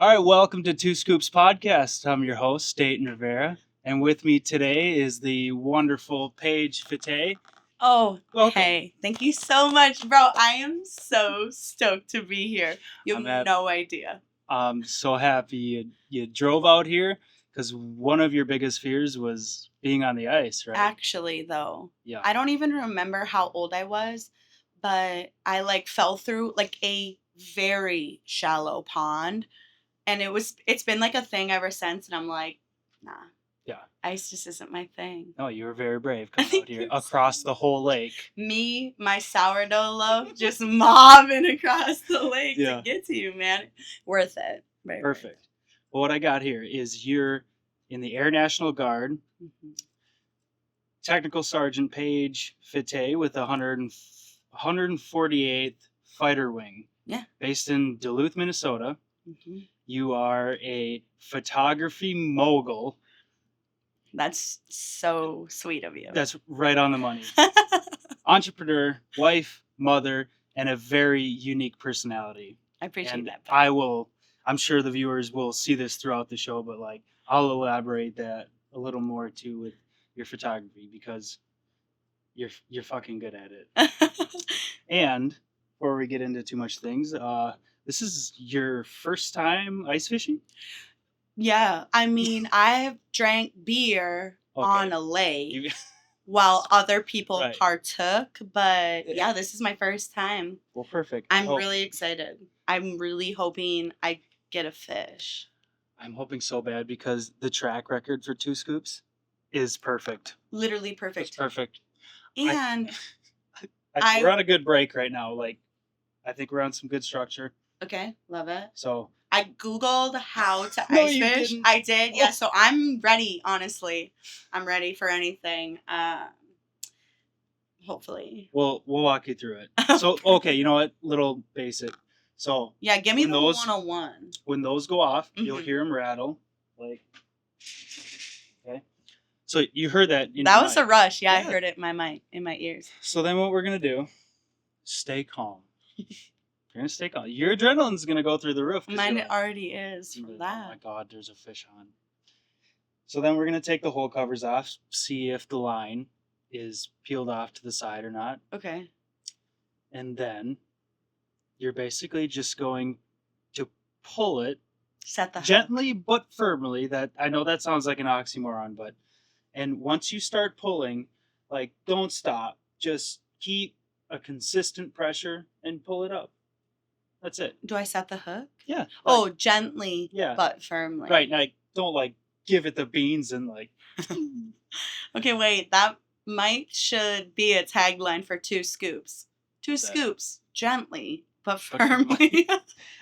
All right, welcome to Two Scoops Podcast. I'm your host, Dayton Rivera, and with me today is the wonderful Paige Feete. Oh, Welcome. hey, thank you so much, bro. I am so stoked to be here. You have no idea. I'm so happy you drove out here because one of your biggest fears was being on the ice, right? Actually, though, Yeah. I don't even remember how old I was, but I fell through a very shallow pond, and it's been like a thing ever since, and I'm like, nah. Yeah. Ice just isn't my thing. No, you were very brave coming out here across the whole lake. Me, my sourdough loaf, just mobbing across the lake to get to you, man. Worth it. Very Perfect. Well, what I got here is you're in the Air National Guard, Technical Sergeant Paige Feete with the 148th Fighter Wing. Yeah. Based in Duluth, Minnesota. Mm-hmm. You are a photography mogul. That's so sweet of you. That's right on the money. Entrepreneur, wife, mother, and a very unique personality. I appreciate that. I'm sure the viewers will see this throughout the show, but I'll elaborate that a little more too with your photography because you're fucking good at it. And before we get into too much things, this is your first time ice fishing? Yeah, I mean, I've drank beer on a lake while other people partook, but yeah, this is my first time. Well, perfect. I'm really excited. I'm really hoping I get a fish. I'm hoping so bad because the track record for Two Scoops is perfect. Literally perfect. It's perfect. And we're on a good break right now. I think we're on some good structure. Okay, love it. So I Googled how to ice fish. Didn't. I did, yeah. So I'm ready, honestly. I'm ready for anything. Hopefully. We'll walk you through it. So, okay, you know what? Little basic. So yeah, give me the 101. When those go off, you'll hear them rattle. Okay. So you heard that. That was a rush. Yeah, I heard it in my ears. So then what we're going to do, stay calm. You're going to stay calm. Your adrenaline's going to go through the roof. Mine already is for that. Oh my God, there's a fish on. So then we're going to take the hole covers off, see if the line is peeled off to the side or not. Okay. And then you're basically just going to pull it. Set the gently hook. But firmly. That I know that sounds like an oxymoron, but and once you start pulling, don't stop. Just keep a consistent pressure and pull it up. That's it. Do I set the hook? Yeah. Oh, gently, but firmly. Right. Don't give it the beans and Okay, wait. That should be a tagline for Two Scoops. Two Scoops, gently but firmly.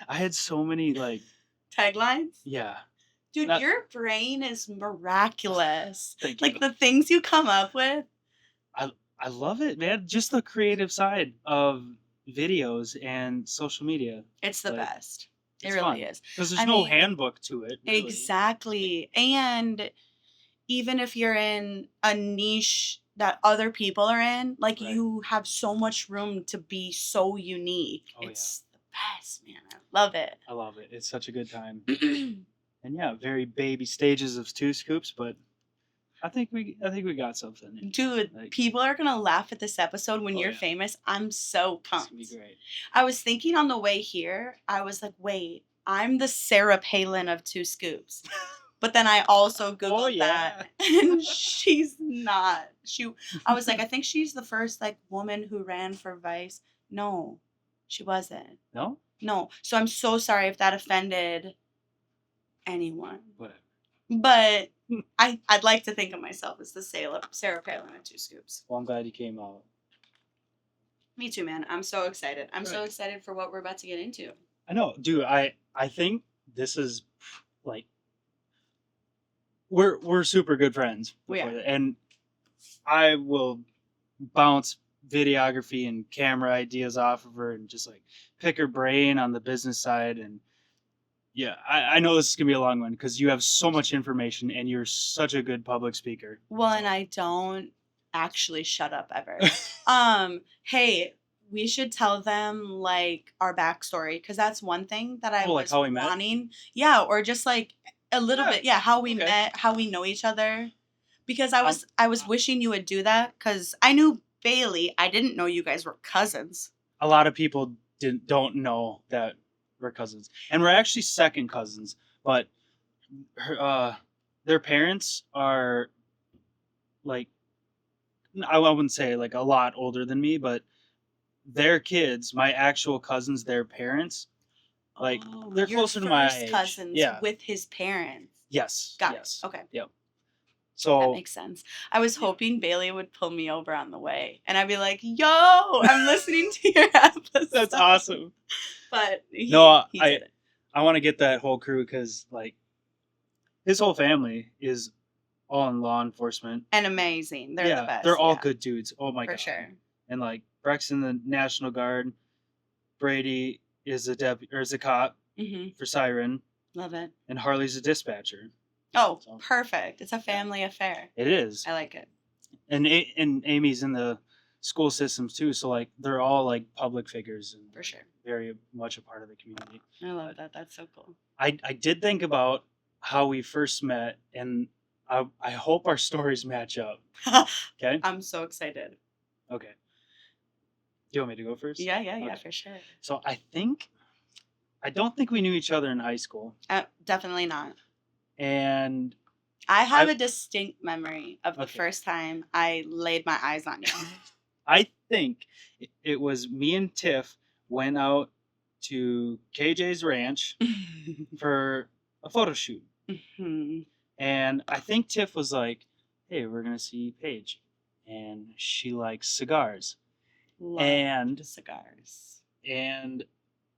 I had so many taglines. Yeah. Dude, your brain is miraculous. Thank you. The things you come up with. I love it, man. Just the creative side of videos and social media. It's the best. It really is. Because there's no handbook to it. Really. Exactly. And even if you're in a niche that other people are in, you have so much room to be so unique. It's the best, man. I love it. I love it. It's such a good time. And yeah, very baby stages of Two Scoops, but I think we got something. Dude, people are gonna laugh at this episode when you're famous. I'm so pumped. It's gonna be great. I was thinking on the way here, I was like, wait, I'm the Sarah Palin of Two Scoops. But then I also Googled that, and she's not. I was like, I think she's the first woman who ran for vice. No, she wasn't. No? No. So I'm so sorry if that offended anyone. Whatever. But I'd like to think of myself as the Sarah Palin of Two Scoops. Well, I'm glad you came out. Me too, man. I'm so excited. I'm so excited for what we're about to get into. I know, dude. I think this is we're super good friends. We are. And I will bounce videography and camera ideas off of her and just pick her brain on the business side. And yeah, I know this is gonna be a long one because you have so much information and you're such a good public speaker. Well, and I don't actually shut up ever. Hey, we should tell them like our backstory, because that's one thing that I like was how we met? wanting. Yeah, or just like a little bit. Yeah, how we okay. met, how we know each other. Because I Um, was wishing you would do that, because I knew Bailey. I didn't know you guys were cousins. A lot of people don't know that we're cousins, and we're actually second cousins. But their parents are like, I wouldn't say like a lot older than me, but their kids, my actual cousins, their parents, like they're Your closer to my first age. cousins Yeah. with his parents. Yes. Got yes. it. Okay. Yep. That So makes sense. I was hoping Bailey would pull me over on the way, and I'd be like, "Yo, I'm listening to your episode." that's awesome. But he I did it. I want to get that whole crew because like his whole family is all in law enforcement. And amazing. They're the best. They're all good dudes. Oh my For god. sure. And like Breck's in the National Guard. Brady is a cop for Siren, Love it. and Harley's a dispatcher. Oh, So, perfect. It's a family affair. It is. I like it. And and Amy's in the school systems too, so like they're all like public figures and For sure. very much a part of the community. I love that. That's so cool. I did think about how we first met, and I hope our stories match up. Okay. I'm so excited. Okay. Do you want me to go first? Yeah, Okay. for sure. So I don't think we knew each other in high school, Definitely not. and I have a distinct memory of the Okay. first time I laid my eyes on you. I think it was me and Tiff went out to KJ's ranch for a photo shoot. Mhm. And I think Tiff was like, "Hey, we're gonna see Paige," and she likes cigars. Love And cigars. and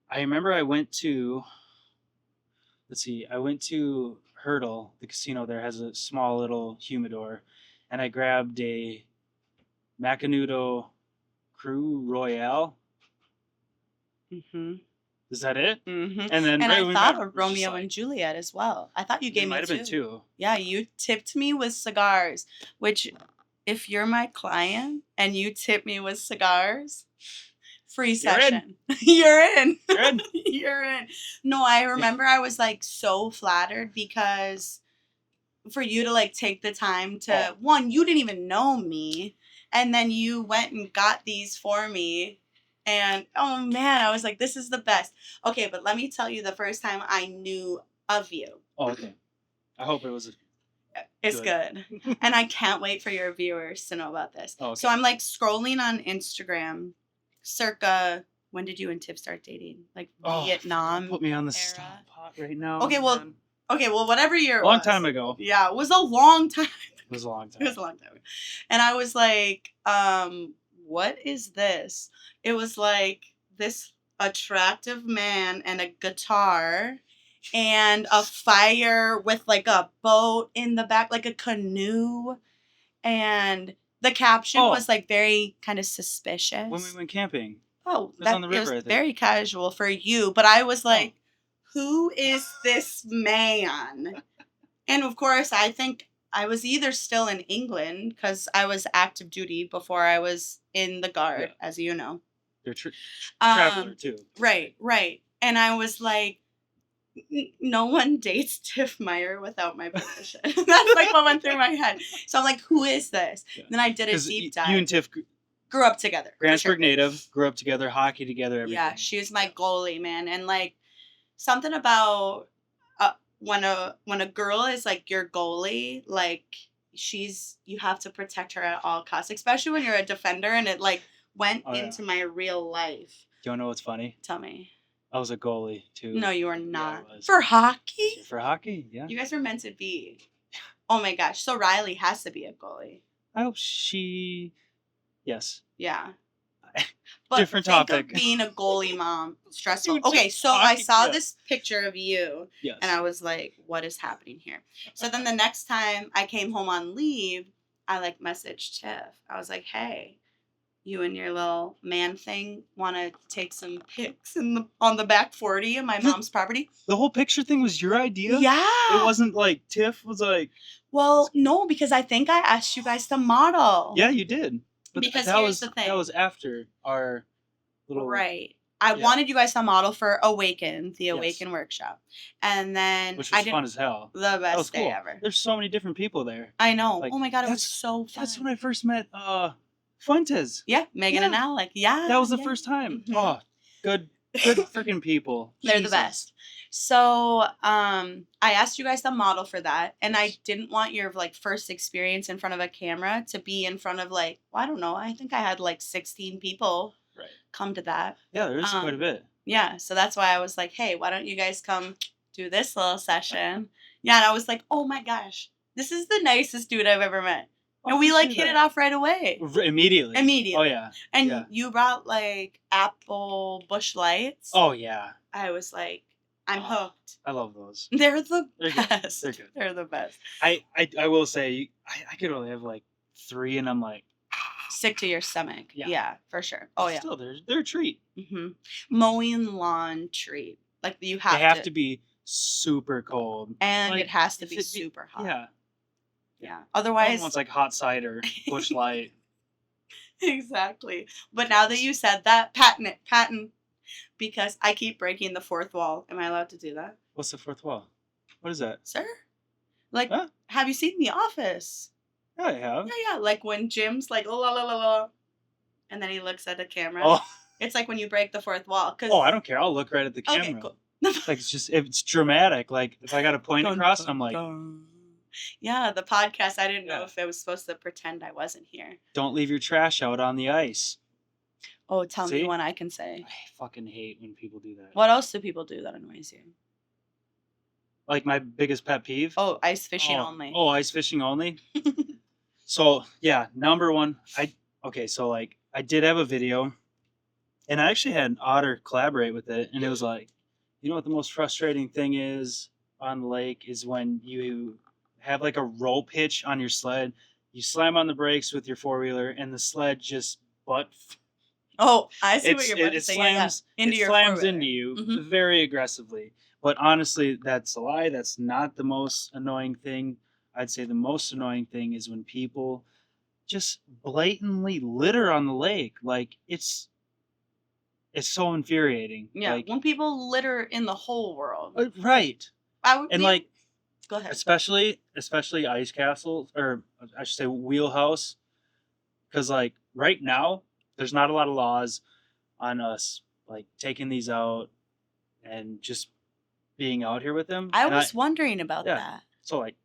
I remember I went to Hurdle, the casino there has a small little humidor, and I grabbed a Macanudo Crew Royale. Mhm. Is that it? Mhm. And then And right I when we thought got- of it was just Romeo like- and Juliet as well. I thought you It gave me might have been two. two. Yeah, you tipped me with cigars, which if you're my client and you tip me with cigars, free You're in. session. You're in. You're in. You're in. No, I remember I was like so flattered because for you to like take the time to one, you didn't even know me, and then you went and got these for me. And oh man, I was like, this is the best. Okay, but let me tell you the first time I knew of you. Oh, okay. I hope it was. It's good. And I can't wait for your viewers to know about this. Oh, okay. So I'm like scrolling on Instagram circa, when did you and Tiff start dating? Like Vietnam. Put me on the era? spot right now. Okay, well, man. whatever year it long was. time ago. Yeah, it was a long time. It was a long time. It was a long time ago. And I was like, what is this? It was like this attractive man and a guitar and a fire with like a boat in the back, like a canoe. And the caption was like very kind of suspicious. When we went camping. Oh, was on the river, I was think. very casual for you. But I was like, who is this man? And of course, I think I was either still in England because I was active duty before I was in the guard, as you know. They're traveler too. Right. And I was like, no one dates Tiff Meyer without my permission. That's like what went through my head. So I'm like, who is this? Yeah. Then I did a deep dive. You and Tiff grew up together. for Grantsburg sure. native, grew up together, hockey together, everything. Yeah, she was my goalie, man. And like something about when a girl is like your goalie, like you have to protect her at all costs, especially when you're a defender. And it like went into my real life. Do you want to know what's funny? Tell me. I was a goalie too. No, you are not. I was. For hockey? For hockey, yeah. You guys were meant to be. Oh my gosh. So Riley has to be a goalie. I hope she. Yes. Yeah. But Different think topic. of being a goalie mom, stressful. Dude, Okay, so I saw yeah. this picture of you, Yes. and I was like, what is happening here? So then the next time I came home on leave, I like messaged Tiff. I was like, hey, you and your little man thing want to take some pics on the back 40 of my mom's property? The whole picture thing was your idea? Yeah. It wasn't like Tiff was like. Well, no, because I think I asked you guys to model. Yeah, you did. But Because that here's was the thing. that was after our little. Right. I Yeah. wanted you guys to model for Awaken, the Yes. Awaken workshop. And then Which I was did fun as hell. the That was best day cool. ever. There's so many different people there. I know. Like, Oh my god, it was that's so fun. that's when I first met Fuentes. Yeah, Megan and Yeah. Alec. Yeah. That was the yeah. first time. Mhm. Oh, good freaking people. They're Jesus. the best. So, I asked you guys to model for that, and I Yes. didn't want your like first experience in front of a camera to be in front of like, well, I don't know. I think I had like 16 people Right. come to that. Yeah, there is quite a bit. Yeah, so that's why I was like, hey, why don't you guys come do this little session? Yeah, and I was like, oh my gosh, this is the nicest dude I've ever met. And we like hit it off right away. Immediately. Immediately. Oh yeah. And yeah. you brought like apple bush lights. Oh yeah. I was like, I'm hooked. I love those. They're the They're best. Good. They're good. They're the best. I will say I could only have like 3, and I'm like Sick to your stomach. Yeah, for sure. Oh yeah. Still, they're a treat. Mowing lawn treat. Like you have. They have to be super cold, and like, it has to be super hot. Yeah. Yeah. Otherwise, one's like hot cider, Bush Light. Exactly. But now that you said that, patent, because I keep breaking the fourth wall. Am I allowed to do that? What's the fourth wall? What is that? Sir? Like, Huh? Have you seen The Office? Yeah, I have. Yeah. Like when Jim's like, la la la la, and then he looks at the camera. Oh. It's like when you break the fourth wall. Oh, I don't care. I'll look right at the camera. Okay, cool. Like it's dramatic. Like if I got a point across, I'm like, yeah, the podcast. I didn't know if it was supposed to pretend I wasn't here. Don't leave your trash out on the ice. Oh, tell me when I can say. I fucking hate when people do that. What else do people do that annoys you? Like my biggest pet peeve. Oh, ice fishing only. Oh, ice fishing only. So yeah, number one. So like I did have a video, and I actually had Otter collaborate with it, and it was like, you know what the most frustrating thing is on the lake is when you have like a rope hitch on your sled, you slam on the brakes with your 4-wheeler, and the sled just Oh, I see what you're about to say. Slams into you very aggressively. But honestly, that's a lie. That's not the most annoying thing. I'd say the most annoying thing is when people just blatantly litter on the lake. Like it's so infuriating. Yeah, like, when people litter in the whole world. Right. Like, go ahead. Especially ice castles, or I should say wheelhouse, because like right now there's not a lot of laws on us like taking these out and just being out here with them. I was wondering about that. So like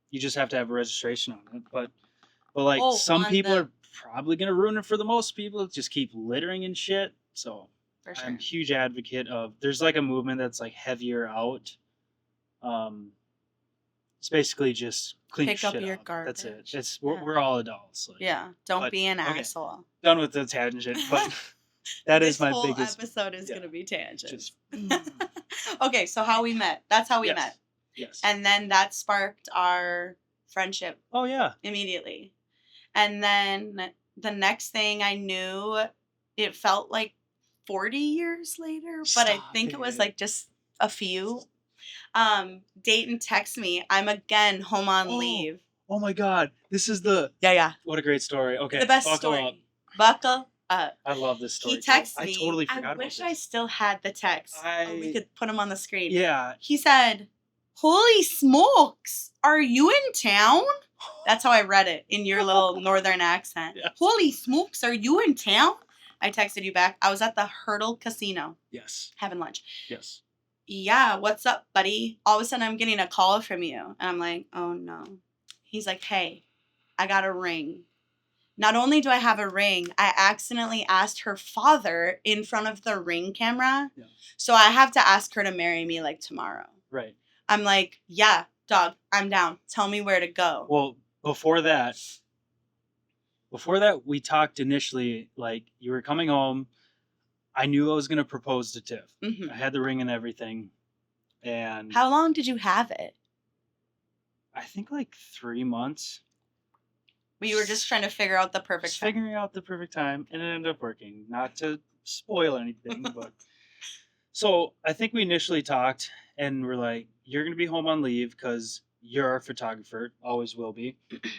you just have to have a registration on it, but like some people are probably gonna ruin it for the most people. Just keep littering and shit. So for sure. I'm a huge advocate of. There's like a movement that's like heavier out. It's basically just clean pick shit up your up. garbage. That's it. We're all adults. Like, don't be an asshole. Done with the tangent, but that is my biggest. This whole episode is gonna be tangents. Okay, so how we met. That's how we met. Yes. And then that sparked our friendship. Oh yeah. Immediately. And then the next thing I knew, it felt like 40 years later, but I think it was like just a few. Dayton texts me, I'm again home on leave. Oh my God. This is the... Yeah. What a great story. Okay. The best story. Buckle up. I love this story. He texted me. I totally forgot I wish I still had the text. We could put him on the screen. Yeah. He said, holy smokes, are you in town? That's how I read it in your little northern accent. Yeah. Holy smokes, are you in town? I texted you back. I was at the Hurdle Casino. Yes. Having lunch. Yes. Yeah, what's up, buddy? All of a sudden I'm getting a call from you. And I'm like, oh no. He's like, hey, I got a ring. Not only do I have a ring, I accidentally asked her father in front of the Ring camera. Yeah. So I have to ask her to marry me like tomorrow. Right. I'm like, yeah, dog, I'm down. Tell me where to go. Well, before that, we talked initially, like you were coming home. I knew I was going to propose to Tiff. Mm-hmm. I had the ring and everything. And how long did you have it? I think like 3 months. But you were just trying to figure out the perfect time. Figuring out the perfect time, and it ended up working. Not to spoil anything, but so I think we initially talked, and we're like, "You're gonna be home on leave because you're our photographer, always will be."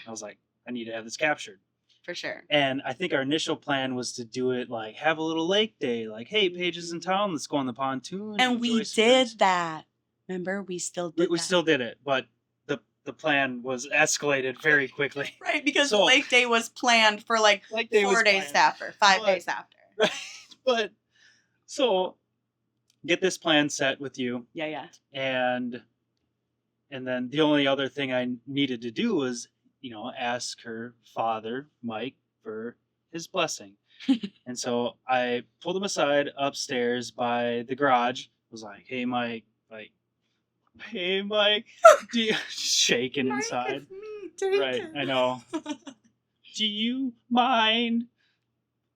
I was like, "I need to have this captured." For sure. And I think our initial plan was to do it like have a little lake day, like, hey, Paige is in town, let's go on the pontoon. And we enjoy some drinks. did that. Remember, we still did We that. still did it, but the plan was escalated very quickly. Right, because So- Lake Day was planned for like Lake Day 4 was days planned. after, 5 But- days after. Right. But so get this plan set with you, Yeah. and then the only other thing I needed to do was, ask her father, Mike, for his blessing. And so I pulled him aside upstairs by the garage. Was like, "Hey, Mike, do you shaking inside?" Mike, it's me, Right, Jacob. I know. Do you mind?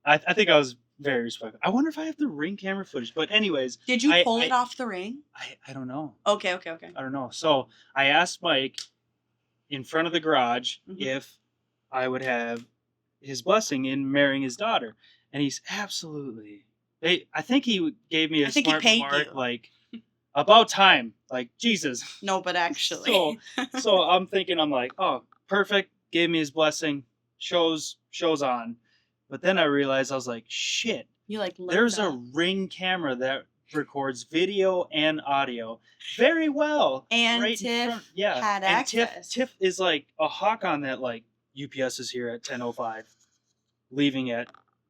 I think I was very respectful. I wonder if I have the ring camera footage. But anyways, Did you pull I- it off the ring? I don't know. Okay. I don't know. So I asked Mike in front of the garage Mhm. if I would have his blessing in marrying his daughter, and he's absolutely. I think he gave me a I think he smart paid remark you. like, "About time!" Like Jesus. No, but actually. So I'm thinking, I'm like, oh, perfect. Gave me his blessing. Shows on. But then I realized, I was like, shit. You like looked There's up. a Ring camera that records video and audio very well. And right in Tiff front- yeah. had and access. Tiff is like a hawk on that. Like UPS is here at 10:05, leaving at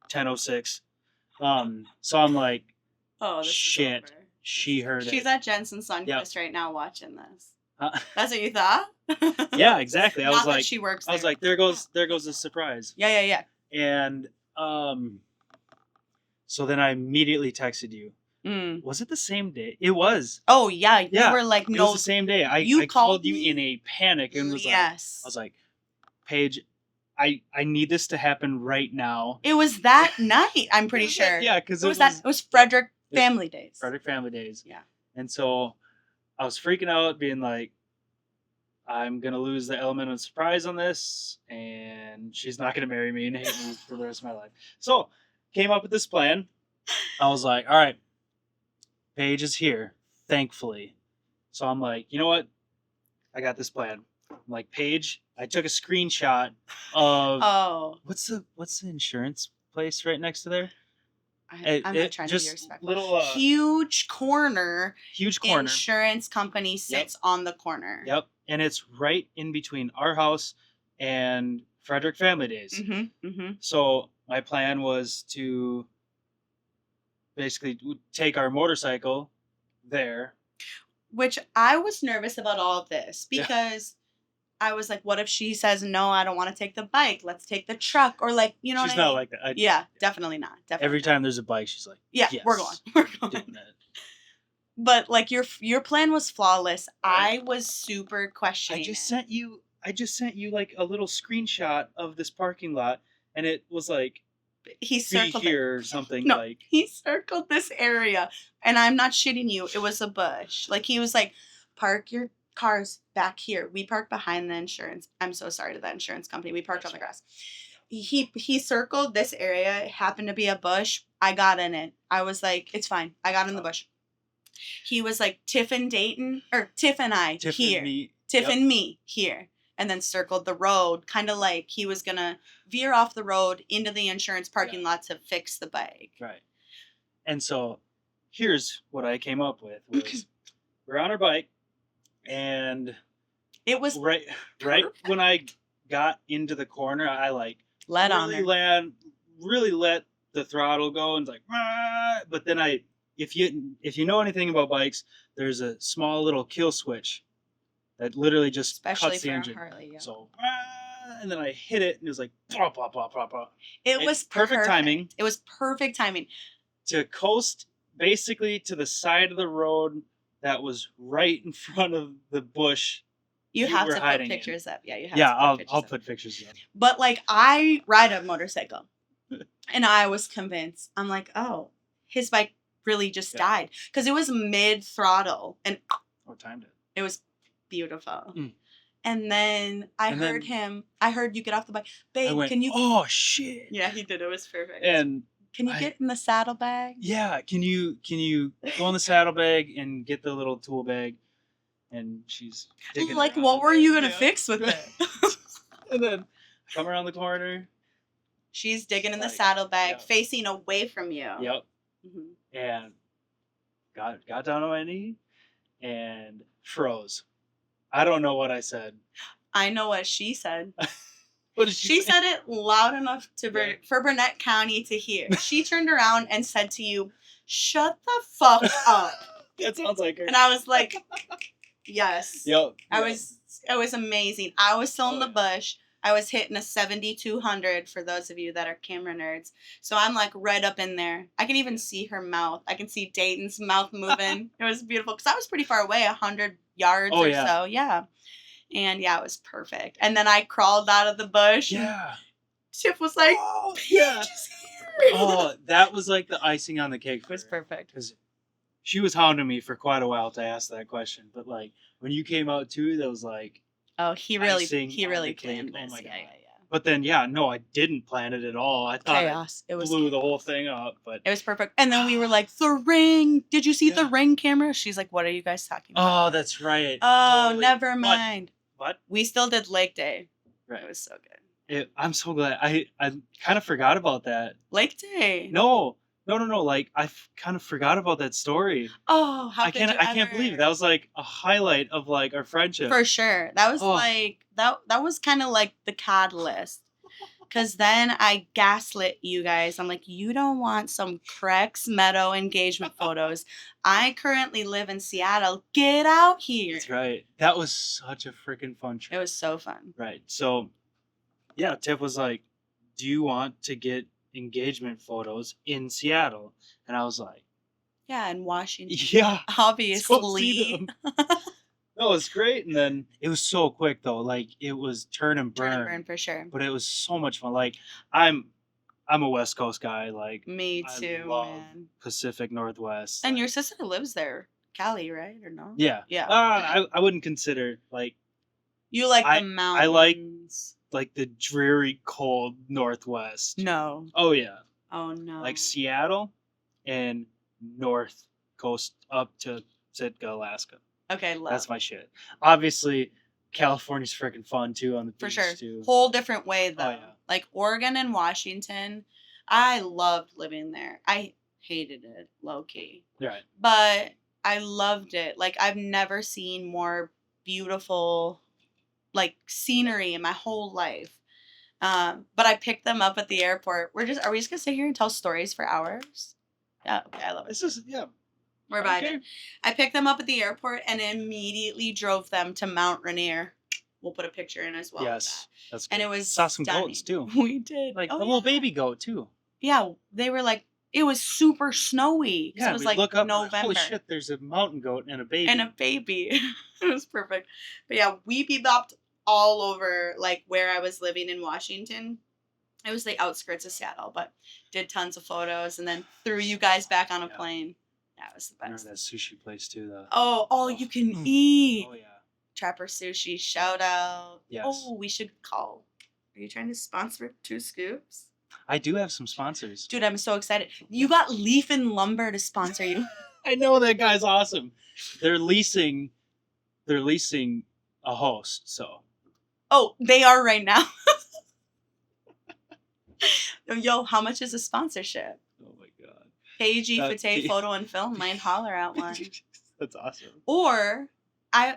10:06. So I'm like, Oh, this shit. is over. she heard She's it. at Jensen Sunquist right now watching this. Uh, That's what you thought? yeah, exactly. I Not was that like, she works I was there. like, there goes the surprise. Yeah. And so then I immediately texted you. Mm. Was it the same day? It was. Oh yeah, you Yeah, were like, It no. was the same day. I you called called you me? in a panic and was Yes. like, I was like, Paige, I need this to happen right now. It was that night. I'm pretty It was that- sure. yeah, because It was that. It was Frederick was Family Days. Frederick Family Days. Yeah. And so I was freaking out, being like, I'm gonna lose the element of surprise on this, and she's not gonna marry me and hate me for the rest of my life. So came up with this plan. I was like, all right, Paige is here, thankfully. So I'm like, you know what? I got this plan. I'm like, Paige, I took a screenshot of Oh, what's the insurance place right next to there? I'm not It- trying to just be respectful. little Huge corner. huge corner. Insurance company sits on the corner. Yep. And it's right in between our house and Frederick Family Days. Mm-hmm. So my plan was to basically take our motorcycle there. Which I was nervous about all of this Yeah. because I was like, what if she says, no, I don't want to take the bike. Let's take the truck. Or like, you know She's what I not mean? like that. Yeah, definitely not. Definitely Every not. time there's a bike, she's like, Yeah, yes, we're going. We're going. doing that. But like your plan was flawless. Right. I was super questioning. I just it. sent you like a little screenshot of this parking lot, and it was like He be circled it. here or something. No. Like He circled this area, and I'm not shitting you. It was a bush. Like he was like, park your cars back here. We parked behind the insurance. I'm so sorry to that insurance company. We parked on the grass. He circled this area. It happened to be a bush. I got in it. I was like, it's fine. I got in the bush. He was like, Tiff and Dayton, or Tiff and I Tiff here. and me. Tiff Yep. and me here. And then circled the road, kind of like he was gonna veer off the road into the insurance parking lot to fix the bike. Right. And so here's what I came up with was we're on our bike, and It was right when I got into the corner, I like led on her. really let the throttle go, and it's like, "Ah," but then if you know anything about bikes, there's a small little kill switch that literally just Especially cuts the for a engine. Harley. Yeah. So, and then I hit it, and it was like, pop, pop, pop, pop, pop. It was perfect timing. It was perfect timing. To coast basically to the side of the road that was right in front of the bush. You You have were to put hiding in. pictures up. Yeah, you have Yeah, to put I'll pictures up. put pictures up. But like I ride a motorcycle, and I was convinced. I'm like, oh, his bike really just died because it was mid throttle, and Or timed it. it was beautiful. Mm. And then I And heard then- him. I heard you get off the bike, I babe. went, Can you? oh shit. Yeah, he did. It was perfect. And can you I- get in the saddlebag? yeah, can you go in the saddlebag and get the little tool bag? And she's digging Like, around what in were there. you gonna Yeah. fix with it? And then come around the corner, She's digging in the Like, saddlebag, yeah. facing away from you. Yep. Mhm. And got down on my knee and froze. I don't know what I said. I know what she said. What did She say? said it loud enough Yeah. for Burnett County to hear. She turned around and said to you, "Shut the fuck up." That sounds like her. And I was like, yes. Yep. It was amazing. I was still in the yeah. bush. I was hitting a 7200 for those of you that are camera nerds. So I'm like right up in there. I can even see her mouth. I can see Dayton's mouth moving. It was beautiful because I was pretty far away, 100 yards Oh, or yeah. so. Yeah. And yeah, it was perfect. And then I crawled out of the bush. Yeah. Chip was like, Oh, Paige yeah. is here. Oh, that was like the icing on the cake. It was perfect. Because she was hounding me for quite a while to ask that question. But like when you came out too, that was like, oh, he really icing on the planned cake. Oh this. my God. Yeah. But then, yeah, no, I didn't plan it at all. I thought Chaos. it was blew the whole thing up. But it was perfect. And then we were like, the ring. Did you see the Yeah. ring camera? She's like, what are you guys talking about? oh, that's right. Oh, Totally. never mind. What? We still did Lake Day. Right. It was so good. I'm so glad. I kind of forgot about that. Lake Day. No. Like I kind of forgot about that story. Oh, how I could you can't believe ever? that was like a highlight of like our friendship. For sure. That was Oh. like that was kind of like the catalyst. Cause then I gaslit you guys. I'm like, you don't want some Crex Meadow engagement photos. I currently live in Seattle. Get out here. That's right. That was such a freaking fun trip. It was so fun. Right. So, yeah, Tiff was like, "Do you want to get engagement photos in Seattle?" And I was like, Yeah, in Washington. "Yeah, let's go see Obviously. them." No, it was great, and then it was so quick though. Like it was turn and burn. Turn and burn for sure. But it was so much fun. Like I'm a West Coast guy. Like Me I too, love man. Pacific Northwest. And like, your sister lives there, Cali, right? Or no? yeah, Yeah. I wouldn't consider like You like I the mountains. like the dreary cold Northwest. No. Oh yeah, Oh no. like Seattle and North Coast up to Sitka, Alaska. Okay, love. That's my shit. Obviously, California's freaking fun too on the beach For sure. too. Whole different way though. Oh, yeah. Like Oregon and Washington, I loved living there. I hated it, low key. Right. But I loved it. Like I've never seen more beautiful like scenery in my whole life. But I picked them up at the airport. Are we just gonna sit here and tell stories for hours? Yeah, okay, I love it. This is We're vibing. I picked them up at the airport and immediately drove them to Mount Rainier. We'll put a picture in as well. Yes, that's good. And it was saw some stunning. goats too. We did. Like Oh, a little baby goat too. Yeah, they were like, it was super snowy. Yeah, it was we like look up, November. holy shit! There's a mountain goat and a baby. And a baby. It was perfect. But yeah, we bebopped all over like where I was living in Washington. It was the outskirts of Seattle, but did tons of photos and then threw you guys back on a plane. Yeah, it was the I remember best. that sushi place too, though. Oh, you can eat. Oh yeah. Trapper Sushi, shout out. Yes. Oh, we should call. Are you trying to sponsor 2 Scoops? I do have some sponsors. Dude, I'm so excited. You got Leaf and Lumber to sponsor you. I know that guy's awesome. They're leasing a host, so. Oh, they are right now. Yo, how much is a sponsorship? Oh my god. Paige That- Feete Photo and Film might holler out one. That's awesome. Or I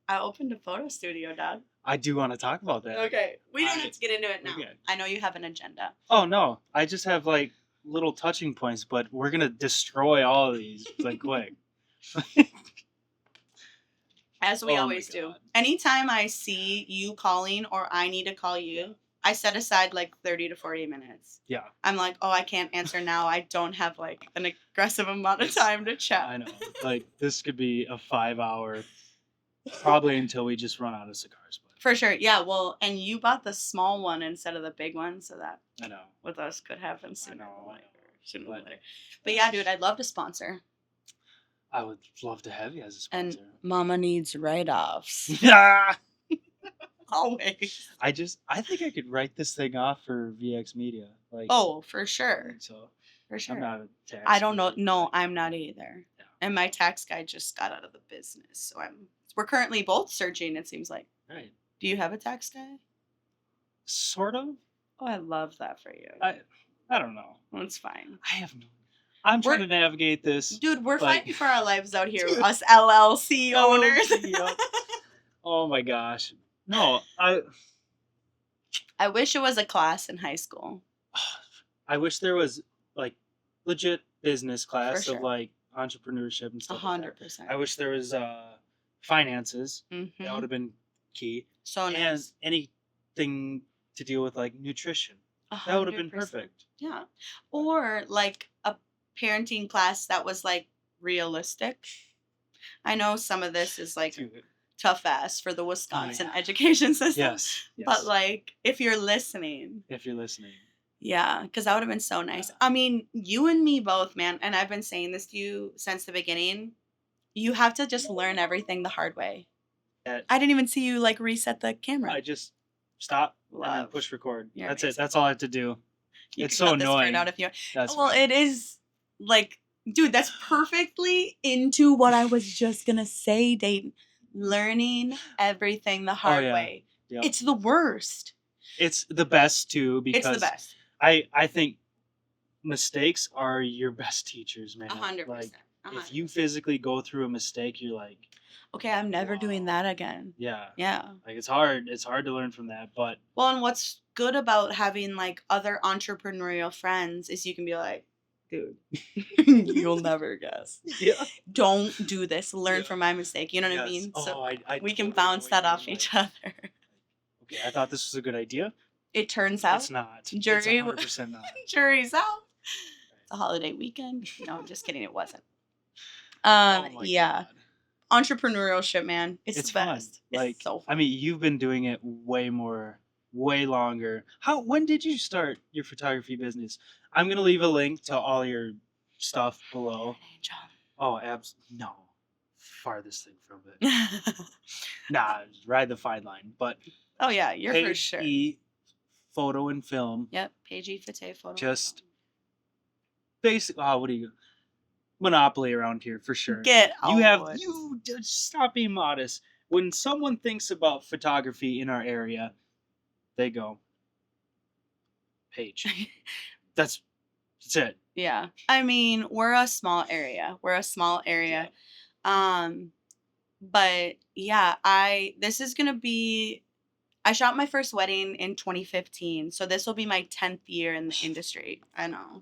opened a photo studio, dog. I do want to talk about that. Okay. We don't have to get into it now. Okay. I know you have an agenda. Oh no, I just have like little touching points, but we're gonna destroy all of these like quick. As we Oh my always do. God. Anytime I see you calling or I need to call you, I set aside like 30 to 40 minutes. Yeah, I'm like, oh, I can't answer now. I don't have like an aggressive amount of time to chat. I know. Like this could be a 5-hour, probably until we just run out of cigars. But For sure. Yeah. Well, and you bought the small one instead of the big one, so that I know. with us could happen sooner know, or I later. know. Sooner or But- later. But yeah, dude, I'd love to sponsor. I would love to have you as a And sponsor. Mama needs write-offs. Yeah. Always. I think I could write this thing off for VX Media. Like. Oh, for sure. So For sure. I'm not a tax. I don't know. guy. No, I'm not either. Yeah. And my tax guy just got out of the business, so we're currently both searching. It seems like. Right. Do you have a tax guy? Sort of. Oh, I love that for you. I don't know. It's fine. I have no. I'm trying to navigate this. Dude, we're like, fighting for our lives out here. Dude. Us LLC owners. LLC, yup. Oh my gosh. No, I wish it was a class in high school. I wish there was like legit business class sure. of like entrepreneurship and stuff. 100%. I wish there was finances. That Mhm. would have been key. So And nice. anything to deal with like nutrition. That would have been 100%. perfect. Yeah. Or like a parenting class that was like realistic. I know some of this is like Dude. tough ass for the Wisconsin yeah. education system. Yes. But like if you're listening. If you're listening. Yeah, because that would have been so nice. Yeah. I mean, you and me both, man, and I've been saying this to you since the beginning. You have to just learn everything the hard way. I didn't even see you like reset the camera. I just stop and then Love. push record. You're That's amazing. it. That's all I have to do. You It's could so cut this part annoying. out if you. That's Well, fine. it is like, dude, that's perfectly into what I was just gonna say, Dayton. Learning everything the hard way. Yep. It's the worst. It's the best too because It's the best. I think mistakes are your best teachers, man. 100%. Like if you physically go through a mistake, you're like, okay, I'm never doing that again. yeah. Yeah. Like it's hard. It's hard to learn from that, but well, and what's good about having like other entrepreneurial friends is you can be like, dude, you'll never guess. Yeah. Don't do this. Learn from my mistake. You know what I mean? So I we can bounce that off each other. Okay, I thought this was a good idea. It turns out it's not. Jury, it's 100% not. Jury's out. It's a holiday weekend. No, I'm just kidding. It wasn't. Oh my yeah. God. Entrepreneurship, man. It's the best. Fun. Like, it's so fun. I mean, you've been doing it way longer. When did you start your photography business? I'm gonna leave a link to all your stuff below. Angel. Oh, no. Farthest thing from it. Nah, ride the fine line. But oh yeah, you're Paige for sure. Feete, photo and film. Yep, Paige Feete, photo. Just basic. Oh, what do you? Monopoly around here for sure. You just stop being modest. When someone thinks about photography in our area, they go, Paige. That's it. Yeah. I mean, we're a small area. Yeah. But yeah, this is gonna be I shot my first wedding in 2015, so this will be my 10th year in the industry. I know.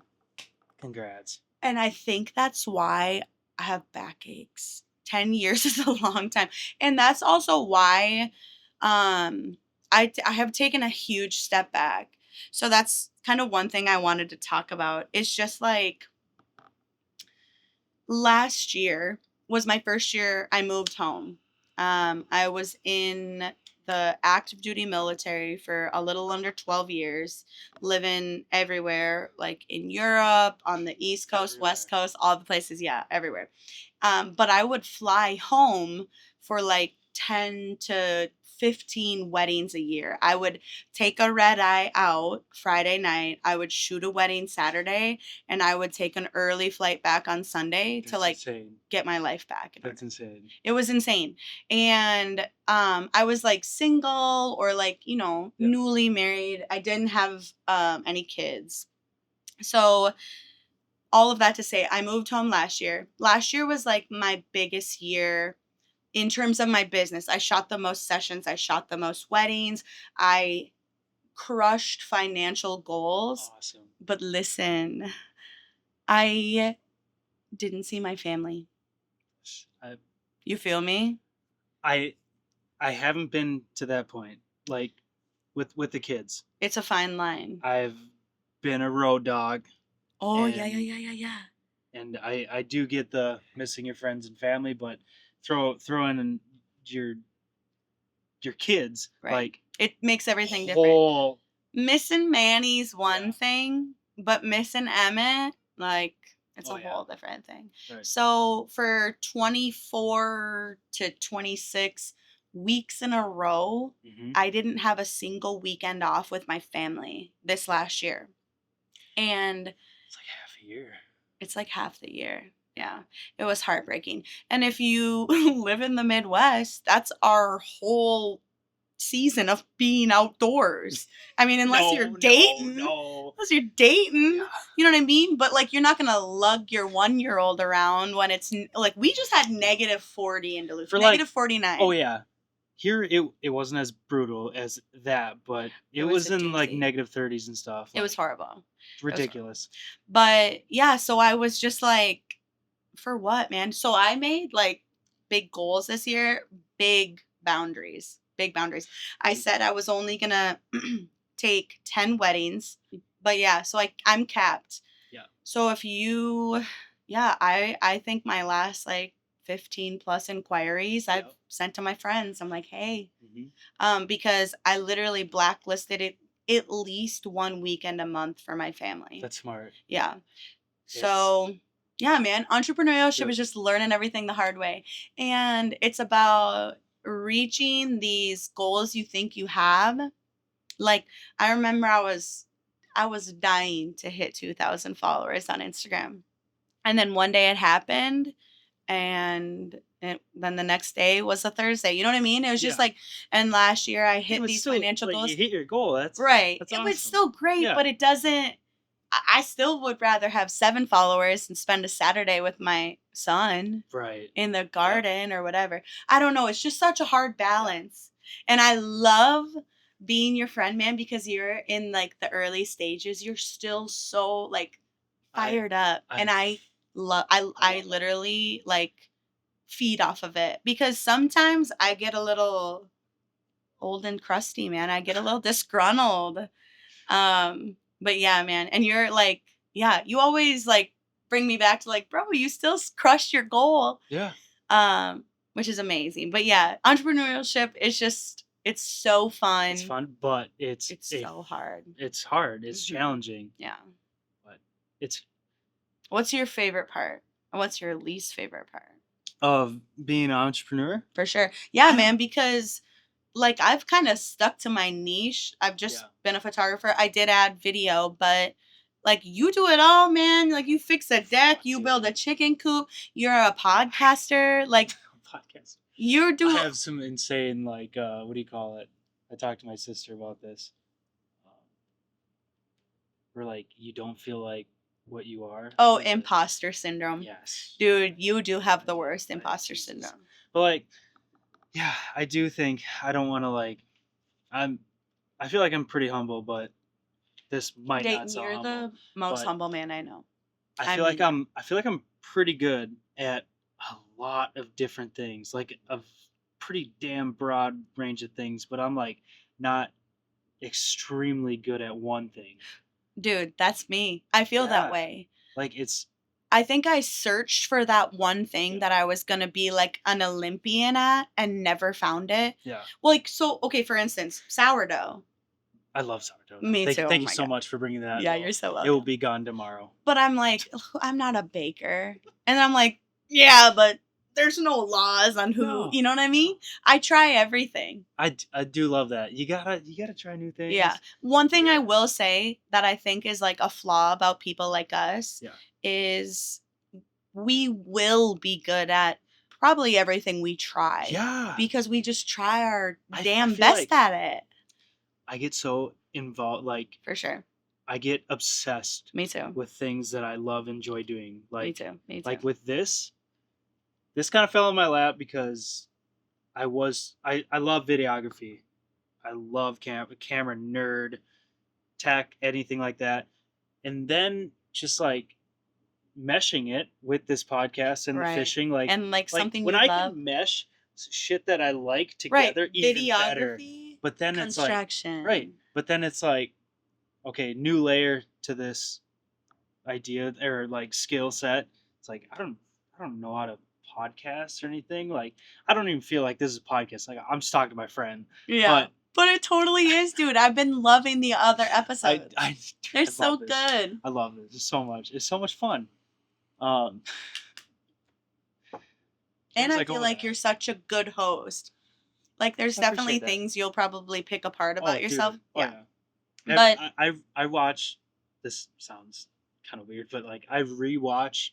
Congrats. And I think that's why I have backaches. 10 years is a long time. And that's also why I have taken a huge step back. So that's kind of one thing I wanted to talk about. It's just like last year was my first year I moved home. I was in the active duty military for a little under 12 years, living everywhere, like in Europe, on the East Coast, Everywhere. West Coast, all the places, yeah, everywhere. But I would fly home for like 10 to 15 weddings a year. I would take a red eye out Friday night. I would shoot a wedding Saturday, and I would take an early flight back on Sunday to like get my life back. That's insane. It was insane. And I was like single or like, newly married. I didn't have any kids. So all of that to say, I moved home last year. Last year was like my biggest year in terms of my business. I shot the most sessions. I shot the most weddings. I crushed financial goals. Awesome. But listen, I didn't see my family. You feel me? I haven't been to that point, like with the kids. It's a fine line. I've been a road dog. Oh, yeah. And I do get the missing your friends and family, but throw in your kids, right. Like it makes everything different. Missing Manny's one thing, but missing Emmett, like it's a whole different thing. Right. So for 24 to 26 weeks in a row, I didn't have a single weekend off with my family this last year. And it's like half a year. It's like half the year. Yeah. It was heartbreaking. And if you live in the Midwest, that's our whole season of being outdoors. I mean, unless you're dating. No. Unless you're dating. Yeah. You know what I mean? But, like, you're not going to lug your 1-year-old around when it's, like, we just had negative 40 in Duluth. For negative 49. Oh, yeah. Here, it wasn't as brutal as that, but it was in, like, negative 30s and stuff. Like, it was horrible. Ridiculous. But, yeah, so I was just like, for what, man? So I made, like, big goals this year. Big boundaries. I said I was only going to take 10 weddings. But, yeah, so I'm capped. Yeah. So if you... Yeah, I think my last, like, 15 plus inquiries I've sent to my friends. I'm like, hey, because I literally blacklisted it at least 1 weekend a month for my family. That's smart. Yeah. So, yeah, man, entrepreneurship is just learning everything the hard way. And it's about reaching these goals you think you have. Like, I remember I was dying to hit 2,000 followers on Instagram. And then one day it happened, and then the next day was a Thursday. You know what I mean? It was just like, and last year I hit these financial goals. You hit your goal. That's right. That's awesome. It was still great, but it doesn't. I still would rather have 7 followers and spend a Saturday with my son, in the garden or whatever. I don't know. It's just such a hard balance, and I love being your friend, man, because you're in, like, the early stages. You're still so, like, fired up, and I literally, like, feed off of it, because sometimes I get a little old and crusty, man. I get a little disgruntled. But yeah, man, and you're like, you always, like, bring me back to, like, bro, you still crushed your goal. Yeah. Which is amazing. But yeah, entrepreneurship is just, it's so fun. It's fun, but it's so hard. It's hard. It's challenging. Yeah. But it's... What's your favorite part? And what's your least favorite part? Of being an entrepreneur? For sure. Yeah, man, because, like, I've kind of stuck to my niche. I've just been a photographer. I did add video, but, like, you do it all, man. Like, you fix a deck, you build a chicken coop, you're a podcaster. Like, podcast. You do. I have some insane, like, what do you call it? I talked to my sister about this. Where, like, you don't feel like what you are. Oh, imposter syndrome. Yes. Dude, you do have the worst imposter syndrome. But, like, yeah, I do think I don't want to, like, I feel like I'm pretty humble, but this might not sound You're humble, the most humble man I know. I feel like I'm pretty good at a lot of different things, like a pretty damn broad range of things, but I'm, like, not extremely good at one thing. Dude, that's me. I feel that way. Like, it's... I think I searched for that one thing that I was going to be, like, an Olympian at and never found it. Yeah. Well, like, so, okay, for instance, sourdough. I love sourdough. Me too. Thank you so much for bringing that. Yeah, you're so welcome. It will be gone tomorrow. But I'm like, I'm not a baker. And I'm like, yeah, but there's no laws on who, you know what I mean? I try everything. I do love that. You gotta try new things. Yeah. One thing I will say that I think is, like, a flaw about people like us is we will be good at probably everything we try. Yeah. Because we just try our damn best at it. I get so involved, like... For sure. I get obsessed. Me too. With things that I enjoy doing. Like, Me too. Like, with this kind of fell in my lap because I love videography. I love camera nerd, tech, anything like that. And then just, like, meshing it with this podcast and the fishing, like, and, like, something when I can mesh shit that I like together, even better. But then it's like, but then it's like, okay, new layer to this idea or, like, skill set. It's like, I don't know how to podcast or anything. Like, I don't even feel like this is a podcast. Like, I'm just talking to my friend. Yeah. But it totally is, dude. I've been loving the other episodes. They're so good. I love this so much. It's so much fun. And I feel like you're such a good host. Like, there's definitely things you'll probably pick apart about yourself. Yeah. But I watch... This sounds kind of weird, but, like, I rewatch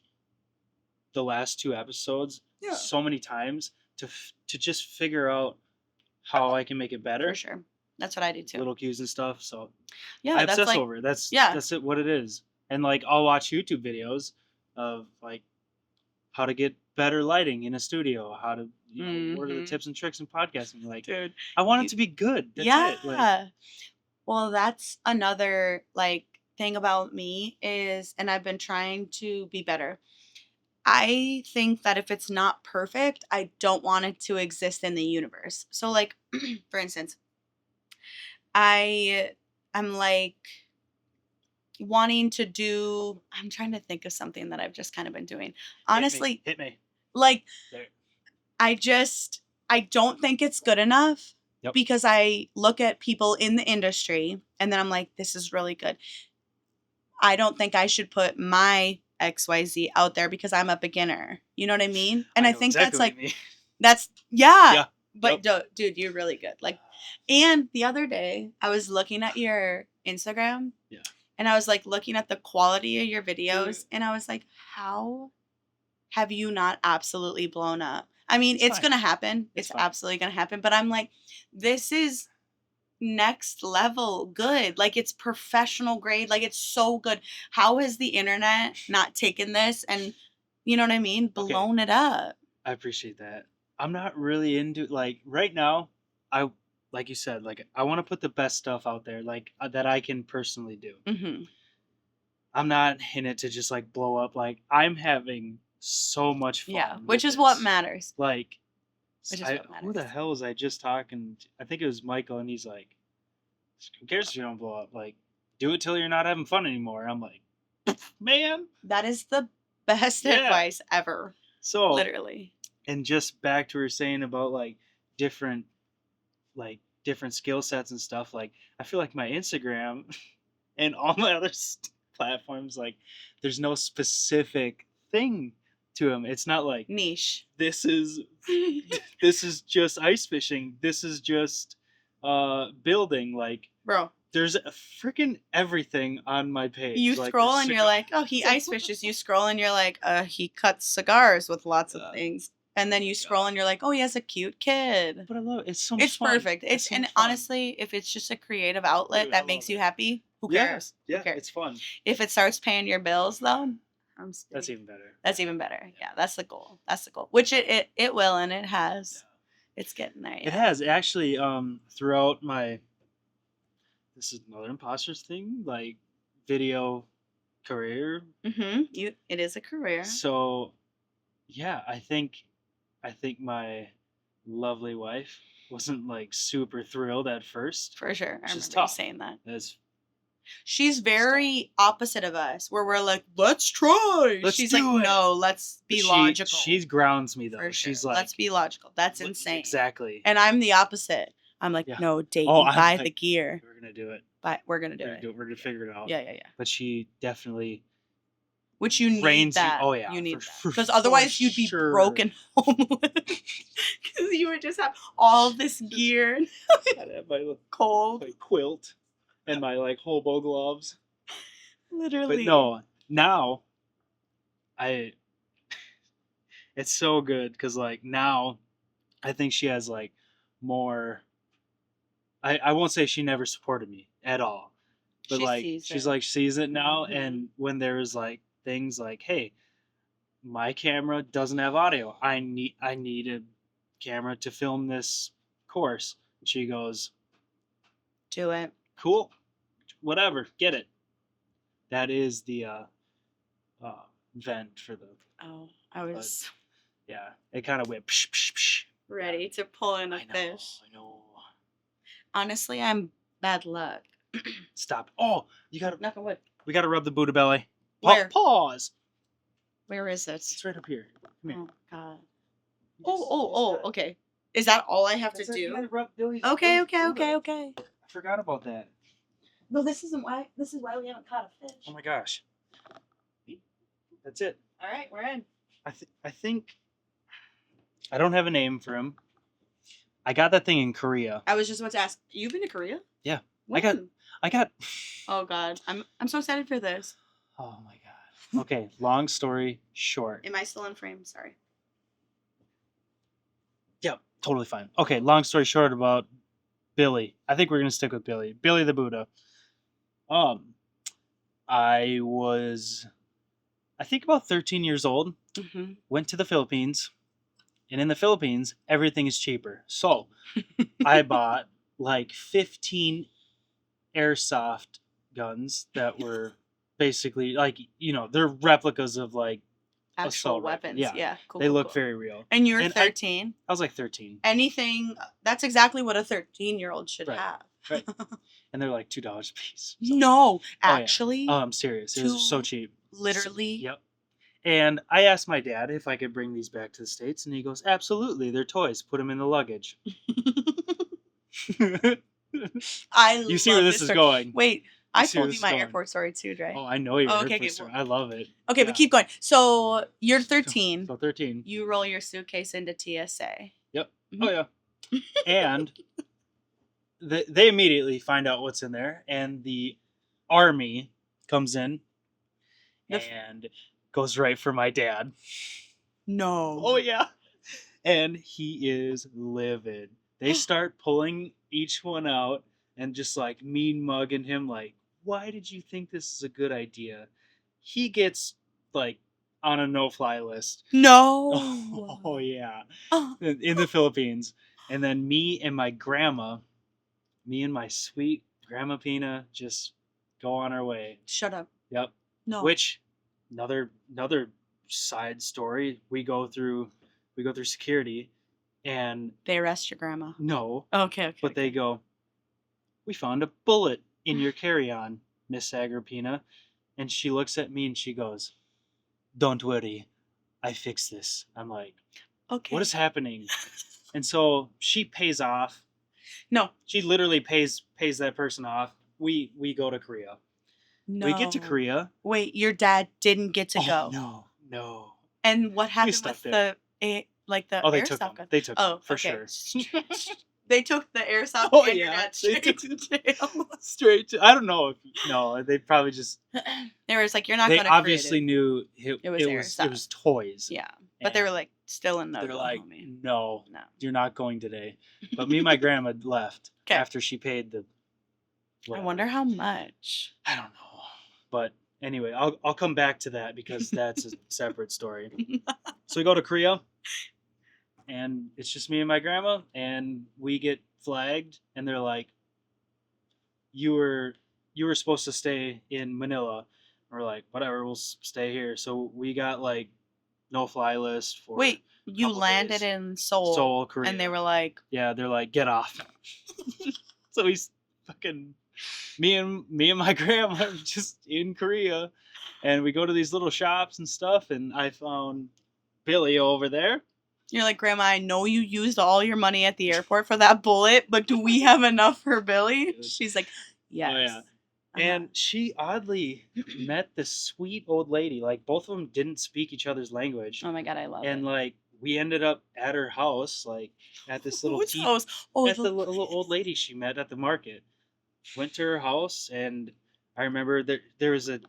the last 2 episodes so many times to just figure out how I can make it better. For sure. That's what I do too. Little cues and stuff. So Yeah, I that's obsess like over it. That's yeah. it. What it is. And like I'll watch YouTube videos of like how to get better lighting in a studio, how to what are the tips and tricks in podcasting. Like, dude, I want it to be good. That's it. Like, yeah. Well, that's another like thing about me is, and I've been trying to be better. I think that if it's not perfect, I don't want it to exist in the universe. So like, for instance, I'm like wanting to do, I'm trying to think of something that I've just kind of been doing. Honestly, hit me. like There. I don't think it's good enough Yep. because I look at people in the industry and then I'm like, this is really good. I don't think I should put my XYZ out there because I'm a beginner. You know what I mean? And I think exactly that's like, that's, yeah. Yeah. But dude, you're really good. Like, and the other day I was looking at your Instagram. Yeah. And I was like looking at the quality of your videos and I was like, how have you not absolutely blown up? I mean, it's going to happen. It's absolutely going to happen. But I'm like, this is next level good. Like, it's professional grade. Like, it's so good. How has the internet not taken this and, you know what I mean, blown it up? I appreciate that. I'm not really into, like, right now, like you said, like, I want to put the best stuff out there, like, that I can personally do. Mm-hmm. I'm not in it to just, like, blow up. Like, I'm having so much fun. Yeah, which is what matters. Like, which is what matters. Who the hell was I just talking to? I think it was Michael, and he's like, who cares if you don't blow up? Like, do it till you're not having fun anymore. I'm like, man. That is the best advice ever. So, literally. And just back to her saying about, like, different skill sets and stuff. Like, I feel like my Instagram and all my other platforms, like, there's no specific thing to them. It's not like niche. This is just ice fishing. This is just building. Like, bro, there's a freaking everything on my page. You like, scroll and you're like, oh, he ice fishes. You scroll and you're like, he cuts cigars with lots of things. And then you scroll and you're like, oh, he has a cute kid. But I love it. It's so much It's fun. perfect. It's and honestly, if it's just a creative outlet that makes you happy, who cares? Yeah, who cares? It's fun. If it starts paying your bills, though, that's even better. That's even better. Yeah, that's the goal. That's the goal. Which it will and it has. Yeah. It's getting there. Yeah. It has actually. Throughout my. This is another imposter's thing, like video career. Mm-hmm. It is a career. So, yeah, I think my lovely wife wasn't like super thrilled at first. For sure. I remember you saying that. She's very opposite of us, where we're like, let's try. She's like, no, let's be logical. She grounds me, though. For sure. She's like, let's be logical. That's insane. Exactly. And I'm the opposite. I'm like, no, Dayton, buy the gear. We're going to do it. We're going to do it. We're going to figure it out. Yeah. But she definitely... Which you need that. Oh, yeah. You need that. Because otherwise you'd be broken homeless. Because you would just have all this gear. I'd have my cold quilt and my like hobo gloves. Literally. But no, now it's so good because like now I think she has like more. I won't say she never supported me at all, but she's sees it now, mm-hmm. And when there's like things like, hey, my camera doesn't have audio. I need a camera to film this course. She goes, do it. Cool. Whatever. Get it. That is the vent for the... Oh, I was... yeah. It kind of went... Psh, psh, psh. Ready to pull in a fish. I know. Honestly, I'm bad luck. Stop. Oh, you gotta... Knock on wood. We gotta rub the Buddha belly. Where? Pause. Where is it? It's right up here. Come here. Oh, God. Okay. Is that all I have to do? You gotta rub Billy's okay. I forgot about that. No, this is why we haven't caught a fish. Oh my gosh. That's it. All right, we're in. I think I don't have a name for him. I got that thing in Korea. I was just about to ask, you've been to Korea? Yeah. When? I got Oh God. I'm so excited for this. Oh my God. Okay, long story short. Am I still in frame? Sorry. Yep. Totally fine. Okay, long story short about Billy. I think we're gonna stick with Billy. Billy the Buddha. Um, I was, I think about 13 years old. Mm-hmm. Went to the Philippines, and in the Philippines, everything is cheaper. So I bought like 15 airsoft guns that were basically like they're replicas of like Actual assault rifles. weapons. Yeah. Cool. They cool, look cool. very real. And you were And 13. I was like 13. Anything. That's exactly what a 13-year-old should Right. have. Right. And they're like $2 a piece. So. No, actually. Oh, I'm serious. It was so cheap. Literally. Yep. And I asked my dad if I could bring these back to the States, and he goes, "Absolutely, they're toys. Put them in the luggage." You see where this is going. Wait, I told you this my is going. airport story too, right? Oh, I know your okay, airport story. I love it. Okay, but keep going. So you're 13. So 13. You roll your suitcase into TSA. Yep. Mhm. Oh, yeah. And they immediately find out what's in there, and the army comes in and goes right for my dad. No. Oh, yeah. And he is livid. They start pulling each one out and just like mean mugging him like, why did you think this is a good idea? He gets like on a no-fly list. No. Oh yeah. In the Philippines. And then me and my sweet Grandma Pina just go on our way. Shut up. Yep. No. Which another side story, we go through security, and they arrest your grandma. No. Okay. But they go, "We found a bullet in your carry-on, Miss Agrippina." And she looks at me and she goes, "Don't worry, I fix this." I'm like, okay, what is happening? And so she pays off. No. She literally pays that person off. We go to Korea. No. We get to Korea. Wait, your dad didn't get to go. No. And what happened with the airsoft gun? They took them, for sure. They took the airsoft Oh, and yeah. your dad straight to jail. Straight to, I don't know if, no, they probably just, they were just like, you're not they going to obviously knew it was toys. Yeah. But they were like, still in no They're go, like, homie. no, you're not going today. But me and my grandma left after she paid the, I wonder how much. I don't know. But anyway, I'll come back to that because that's a separate story. So we go to Korea, and it's just me and my grandma, and we get flagged, and they're like, you were supposed to stay in Manila. We're like, whatever, we'll stay here. So we got like no fly list for. Wait, you landed in Seoul, Korea, and they were like, yeah, they're like, get off. So he's fucking me and my grandma are just in Korea, and we go to these little shops and stuff, and I found Billy over there. You're like, Grandma, I know you used all your money at the airport for that bullet, but do we have enough for Billy? She's like, yes. Oh, yeah. And she oddly met this sweet old lady. Like, both of them didn't speak each other's language. Oh my God, I love it. And like, we ended up at her house, like at this little house? Oh, at the little old lady she met at the market. Went to her house, and I remember there was a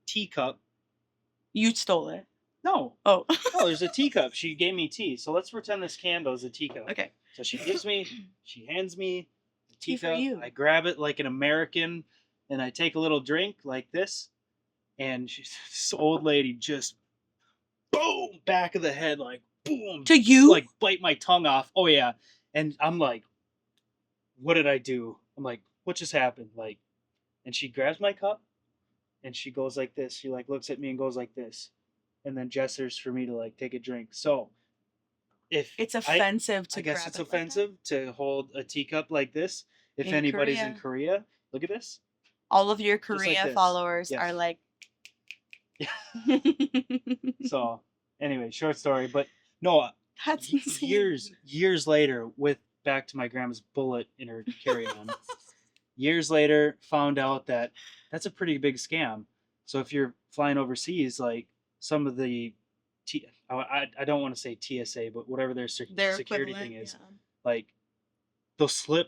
teacup. You stole it. No. Oh. No, there's a teacup. She gave me tea. So let's pretend this candle is a teacup. Okay. So she hands me the Tea teacup. for you. I grab it like an American, and I take a little drink like this. And this old lady just, boom, back of the head, like, boom. To you? Like, bite my tongue off. Oh, yeah. And I'm like, what did I do? I'm like, what just happened? Like, and she grabs my cup, and she goes like this. She, like, looks at me and goes like this. And then gestures for me to like take a drink. So, if it's offensive to, I guess it's offensive to hold a teacup like this. If anybody's in Korea, look at this. All of your Korea followers are like. So, anyway, short story, but no. That's insane. Years later, with back to my grandma's bullet in her carry-on. Years later, found out that that's a pretty big scam. So if you're flying overseas, like. Some of the, I don't want to say TSA, but whatever their security thing is, like, they'll slip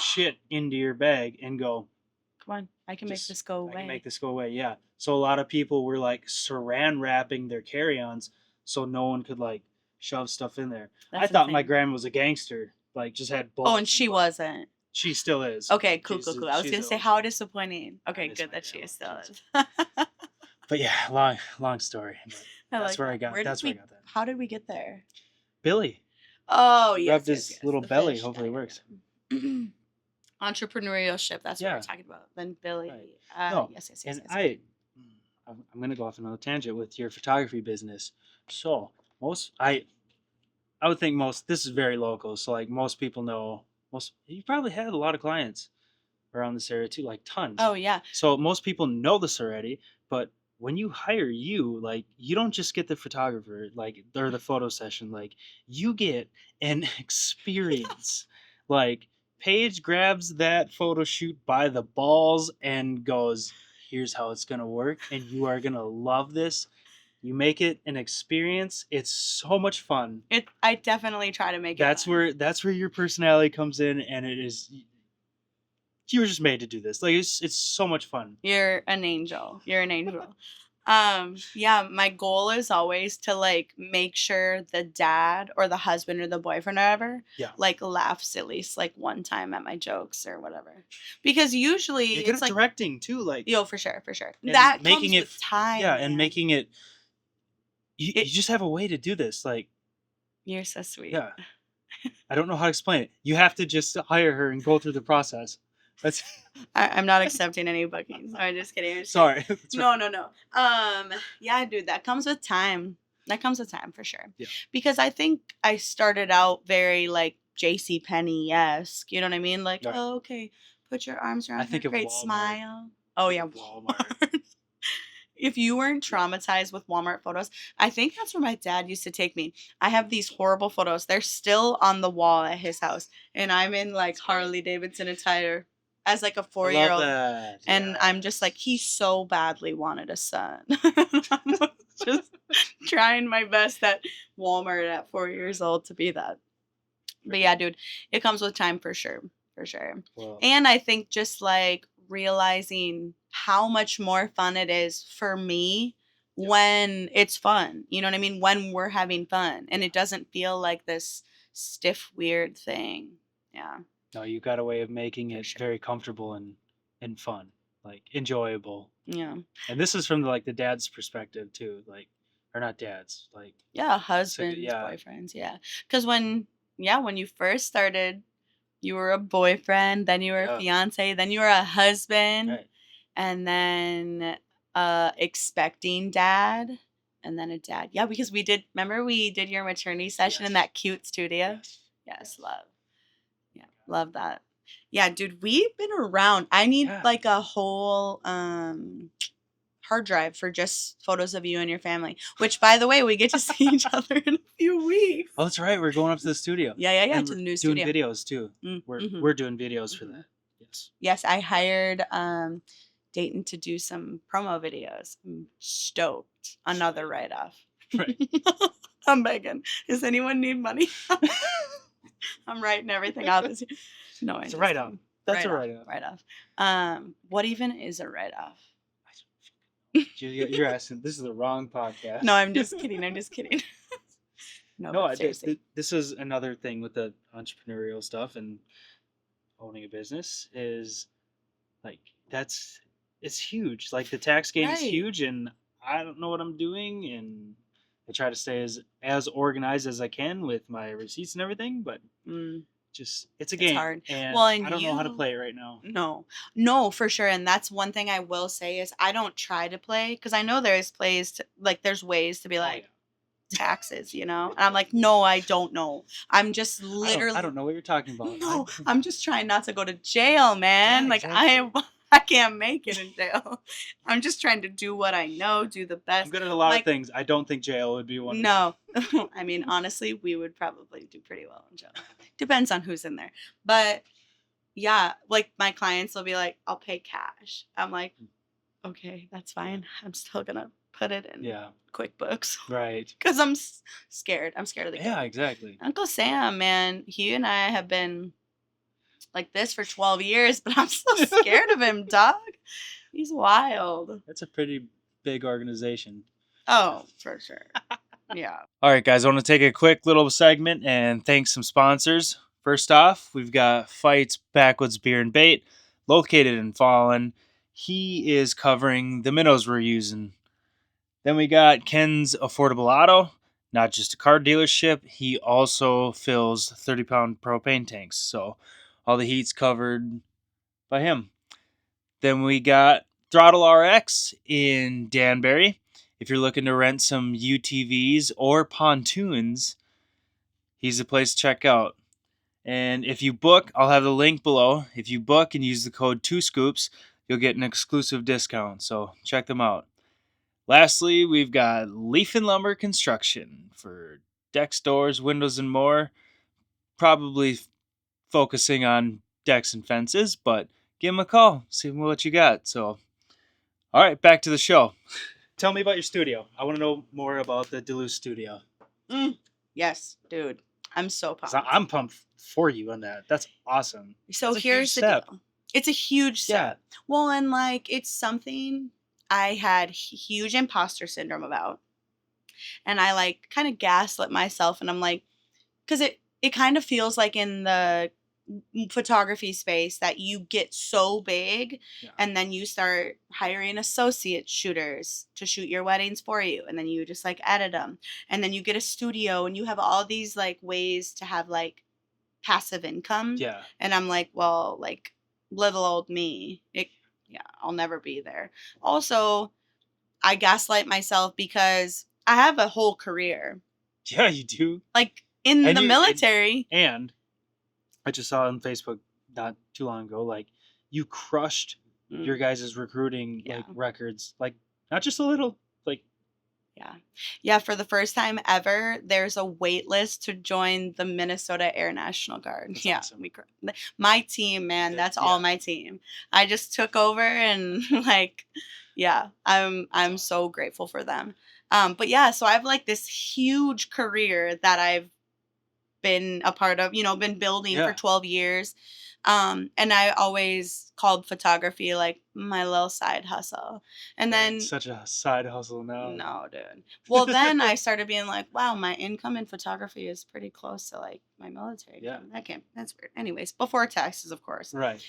shit into your bag and go, come on, I can make this go away. I can make this go away, yeah. So a lot of people were, like, saran wrapping their carry-ons so no one could, like, shove stuff in there. I That's thought my insane. grandma was a gangster, like just had bullets. Oh, and she wasn't. She still is. Okay, cool. I was She's gonna say, an how OG. disappointing. Okay, miss good my that she grandma. still She's- is. But yeah, long story. But I that's like where that. I got. Where did That's where I we? got that. How did we get there? Billy. Oh, He yes, rubbed yes, his yes, little the belly. fish. Hopefully it works. Entrepreneurship. That's what Yeah. we're talking about. Then Billy. Right. No, Yes. And Yes. I'm gonna go off on another tangent with your photography business. So I would think most. This is very local, so like most people know. Most you probably had a lot of clients around this area too, like tons. Oh yeah. So most people know this already, but when you hire you, like you don't just get the photographer, like or the photo session, like you get an experience. Like Paige grabs that photo shoot by the balls and goes, "Here's how it's gonna work, and you are gonna love this." You make it an experience. It's so much fun. I definitely try to make it. That's fun. where your personality comes in, and it is you were just made to do this. Like it's so much fun. You're an angel. You're an angel. Yeah, my goal is always to like make sure the dad or the husband or the boyfriend or whatever Yeah. like laughs at least like one time at my jokes or whatever. Because usually You're good it's at like directing too, like for sure. and That making comes it with time. yeah, and man. making it you just have a way to do this. Like You're so sweet. yeah. I don't know how to explain it. You have to just hire her and go through the process. That's I'm not accepting any bookings. I'm just kidding. sorry. That's right. No. Yeah, dude, that comes with time. That comes with time for sure. Yeah. Because I think I started out very like J.C. Penney-esque. You know what I mean? Like, Right. oh, okay, put your arms around I think her, of great Walmart. smile. Oh yeah, Walmart. If you weren't traumatized with Walmart photos, I think that's where my dad used to take me. I have these horrible photos. They're still on the wall at his house, and I'm in like Harley Davidson attire as like a 4-year-old. That. And I'm just like, he so badly wanted a son. I'm just trying my best at Walmart at 4 years old to be that. But yeah, dude, it comes with time for sure. For sure. Well, And I think just like realizing how much more fun it is for me when it's fun. You know what I mean? When we're having fun and it doesn't feel like this stiff, weird thing. Yeah. no, you got a way of making For it sure. very comfortable and fun, like enjoyable. Yeah. And this is from like the dad's perspective too, like or not dad's, like Yeah, husbands, yeah. boyfriends, yeah. Because when you first started, you were a boyfriend, then you were a Yeah. fiance, then you were a husband, Right. and then expecting dad, and then a dad. Yeah, because remember we did your maternity session in Yes. that cute studio? Yes. Yes, love. Yeah, love that. Yeah, dude, we've been around. I need Yeah. like a whole hard drive for just photos of you and your family. Which, by the way, we get to see each other in a few weeks. Oh, that's right. We're going up to the studio. Yeah, And to the new we're studio. doing videos too. We're doing videos for that. Yes. Yes, I hired Dayton to do some promo videos. I'm stoked. Another write-off. Right. I'm begging. Does anyone need money? I'm writing everything out this year. No, It's a write-off. That's a write-off. Write-off. What even is a write-off? You're asking. This is the wrong podcast. No, I'm just kidding. No, No, seriously. this is another thing with the entrepreneurial stuff and owning a business is like it's huge. Like the tax gain is Right. huge, and I don't know what I'm doing, and I try to stay as organized as I can with my receipts and everything, but just it's a game. hard. And Well, and I don't know how to you- play it right now. No, for sure. And that's one thing I will say is I don't try to play because I know there's there's ways to be like taxes, you know? And I'm like, no, I don't know. I'm just literally I don't know what you're talking about. No, I'm just trying not to go to jail, man. Yeah, like exactly. I can't make it in jail. I'm just trying to do what I know, do the best. I'm good at a lot Like- of things. I don't think jail would be one. No. I mean, honestly, we would probably do pretty well in jail. Depends on who's in there. But yeah, like my clients will be like, I'll pay cash. I'm like, okay, that's fine. I'm still going to put it in Yeah. QuickBooks Right. because I'm scared. I'm scared of the Yeah. Exactly. Uncle Sam, man, he and I have been like this for 12 years, but I'm still scared of him, dog. He's wild. That's a pretty big organization. Oh, for sure. Yeah. All right, guys, I want to take a quick little segment and thank some sponsors. First off, we've got Fights Backwoods Beer and Bait, located in Fallen. He is covering the minnows we're using. Then we got Ken's Affordable Auto, not just a car dealership. He also fills 30-pound propane tanks, so all the heat's covered by him. Then we got Throttle RX in Danbury. If you're looking to rent some UTVs or pontoons, he's the place to check out. And if you book, I'll have the link below. If you book and use the code 2scoops, you'll get an exclusive discount. So check them out. Lastly, we've got Leaf and Lumber Construction for decks, doors, windows, and more. Probably focusing on decks and fences, but give them a call. See what you got. So, all right, back to the show. Tell me about your studio. I want to know more about the Duluth studio. Yes, dude. I'm so pumped. I'm pumped for you on that. That's awesome. So That's here's the deal. It's a huge step. Yeah. Well, and like it's something I had huge imposter syndrome about. And I like kind of gaslit myself and I'm like, because it kind of feels like in the photography space that you get so big and then you start hiring associate shooters to shoot your weddings for you and then you just like edit them and then you get a studio and you have all these like ways to have like passive income. Yeah. And I'm like, well, like little old me, I'll never be there. Also, I gaslight myself because I have a whole career. Yeah, you do. Like in the military. And I just saw on Facebook not too long ago, like you crushed your guys' recruiting like records, like not just a little, like yeah. For the first time ever, there's a wait list to join the Minnesota Air National Guard. That's awesome. My team, man, that's all my team. I just took over and like, I'm so grateful for them. But yeah, so I have like this huge career that I've been a part of, been building for 12 years. And I always called photography like my little side hustle. And then it's such a side hustle now. No, dude. Well, then I started being like, wow, my income in photography is pretty close to like my military income. That's weird. Anyways, before taxes, of course. Right.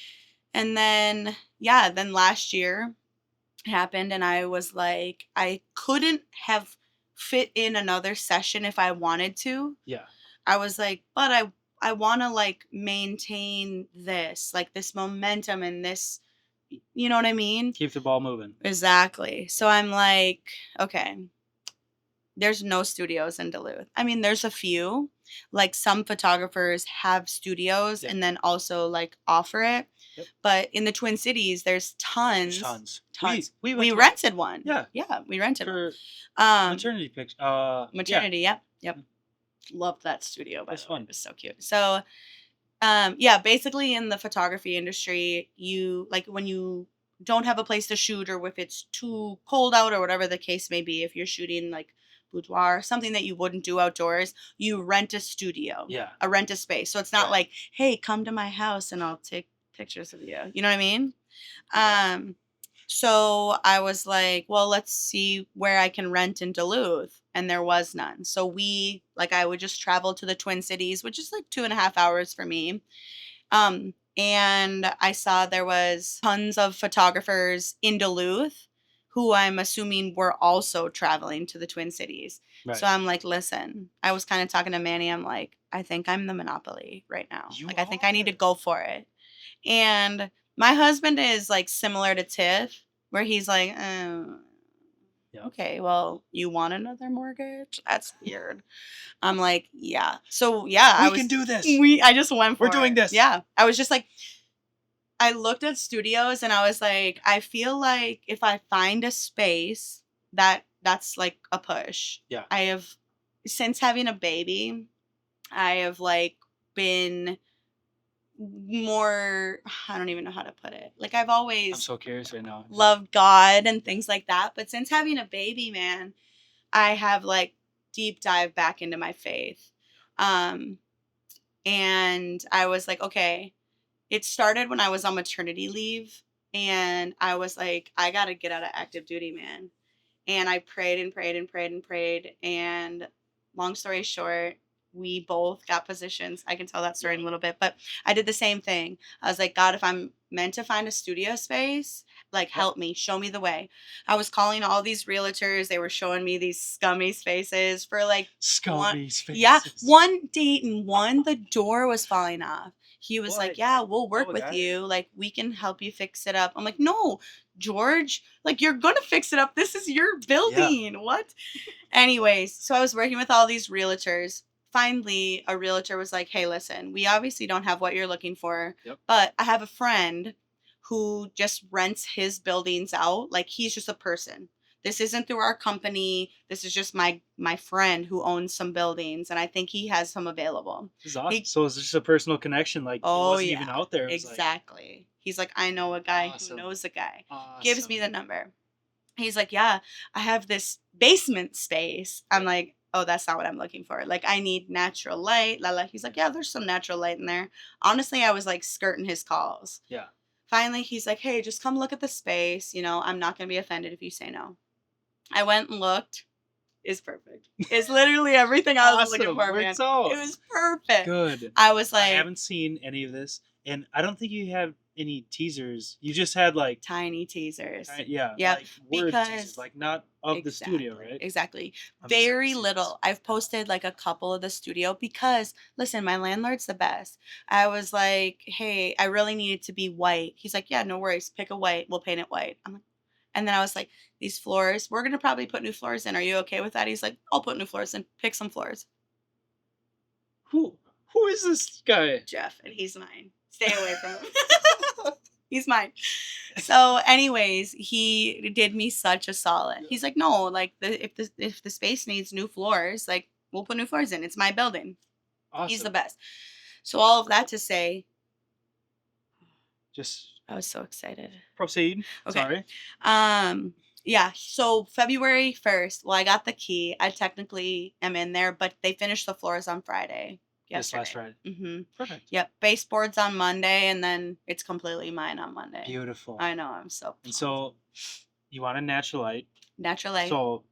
And then then last year happened and I was like, I couldn't have fit in another session if I wanted to. Yeah. I was like, but I want to like maintain this, like this momentum and this, you know what I mean? Keep the ball moving. Exactly. So I'm like, okay, there's no studios in Duluth. I mean, there's a few, like some photographers have studios and then also like offer it. Yep. But in the Twin Cities, there's tons. We rented one. Yeah. Yeah, we rented one. Maternity pictures. Maternity, yep. Loved that studio, by the way. It was so cute. So, basically in the photography industry, you like when you don't have a place to shoot or if it's too cold out or whatever the case may be, if you're shooting like boudoir, something that you wouldn't do outdoors, you rent a studio. Yeah. Rent a space. So it's not like, hey, come to my house and I'll take pictures of you. You know what I mean? Yeah. So I was like, well, let's see where I can rent in Duluth. And there was none. So I would just travel to the Twin Cities, which is like 2.5 hours for me. And I saw there was tons of photographers in Duluth who I'm assuming were also traveling to the Twin Cities. Right. So I'm like, listen, I was kind of talking to Manny. I'm like, I think I'm the monopoly right now. I think I need to go for it. And my husband is like similar to Tiff, where he's like, okay, well, you want another mortgage? That's weird. I'm like, yeah. So yeah, we can do this. I just went for it. We're doing this. Yeah. I was just like, I looked at studios and I was like, I feel like if I find a space that's like a push. Yeah. I have, since having a baby, I have like been more, I don't even know how to put it. Like I'm so curious right now. Loved God and things like that. But since having a baby, man, I have like deep dive back into my faith. And I was like, okay, it started when I was on maternity leave and I was like, I got to get out of active duty, man. And I prayed and prayed and prayed and prayed. And long story short, we both got positions. I can tell that story in a little bit, but I did the same thing. I was like, God, if I'm meant to find a studio space, like, help me, show me the way. I was calling all these realtors. They were showing me these scummy spaces for like Scummy spaces. Yeah, one date and one, the door was falling off. He was like, What? yeah, I we'll work know a with guy. you. Like, we can help you fix it up. I'm like, no, George, like, you're going to fix it up. This is your building. What? Anyways, so I was working with all these realtors. Finally, a realtor was like, hey, listen, we obviously don't have what you're looking for, but I have a friend who just rents his buildings out. Like, he's just a person. This isn't through our company. This is just my friend who owns some buildings, and I think he has some available. This is awesome. So it's just a personal connection. Like, it wasn't even out there. It was exactly. He's like, I know a guy who knows a guy. Gives me the number. He's like, yeah, I have this basement space. I'm like, oh, that's not what I'm looking for. Like, I need natural light. La la. He's like, yeah, there's some natural light in there. Honestly, I was like skirting his calls. Yeah. Finally, he's like, hey, just come look at the space. You know, I'm not going to be offended if you say no. I went and looked. It's perfect. It's literally everything I was looking for, man. It was perfect. Good. I was like, I haven't seen any of this, and I don't think you have any teasers. You just had like tiny teasers. Yeah. Like word teasers, like not of the studio, right? Exactly. Very little. I've posted like a couple of the studio because, listen, my landlord's the best. I was like, hey, I really need it to be white. He's like, yeah, no worries. Pick a white. We'll paint it white. I'm like, and then I was like, these floors, we're going to probably put new floors in. Are you okay with that? He's like, I'll put new floors in. Pick some floors. Who is this guy? Jeff, and he's mine. Stay away from him. He's mine. So anyways, he did me such a solid. He's like, no, like, if the space needs new floors, like, we'll put new floors in. It's my building. Awesome. He's the best. So all of that to say, I was so excited. Proceed. Okay. Sorry. Yeah. So February 1st, well, I got the key. I technically am in there, but they finished the floors on Friday. This last Friday. Mm-hmm. Perfect. Yep. Baseboards on Monday, and then it's completely mine on Monday. Beautiful. I know. I'm so pumped. And so you want a natural light. Natural light. So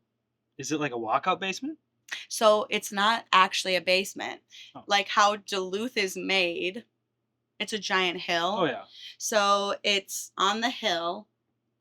is it like a walkout basement? So it's not actually a basement. Oh. Like how Duluth is made. It's a giant hill. Oh, yeah. So it's on the hill.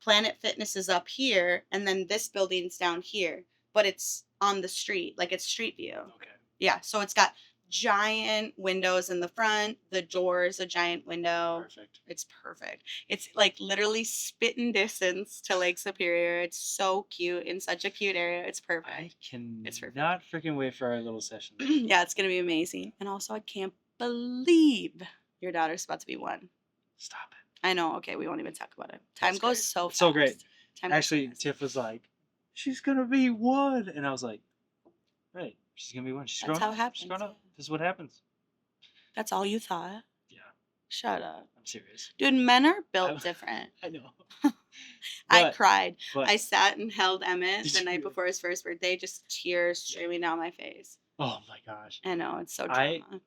Planet Fitness is up here, and then this building's down here. But it's on the street. Like, it's street view. Okay. Yeah. So it's got giant windows in the front. The door's a giant window. Perfect. It's perfect. It's like literally spitting distance to Lake Superior. It's so cute in such a cute area. It's perfect. It's perfect. Not freaking wait for our little session. Yeah, it's gonna be amazing. And also, I can't believe your daughter's about to be 1. Stop it. I know. Okay, we won't even talk about it. Time goes so fast. So great. Actually, Tiff was like, she's gonna be 1, and I was like, right, she's gonna be 1. She's grown up. That's how it happens. She's grown up. This is what happens. That's all you thought? Yeah. Shut up. I'm serious. Dude, men are built different. I know. I cried. I sat and held Emmett the night before his first birthday, just tears streaming down my face. Oh my gosh. I know, it's so drama.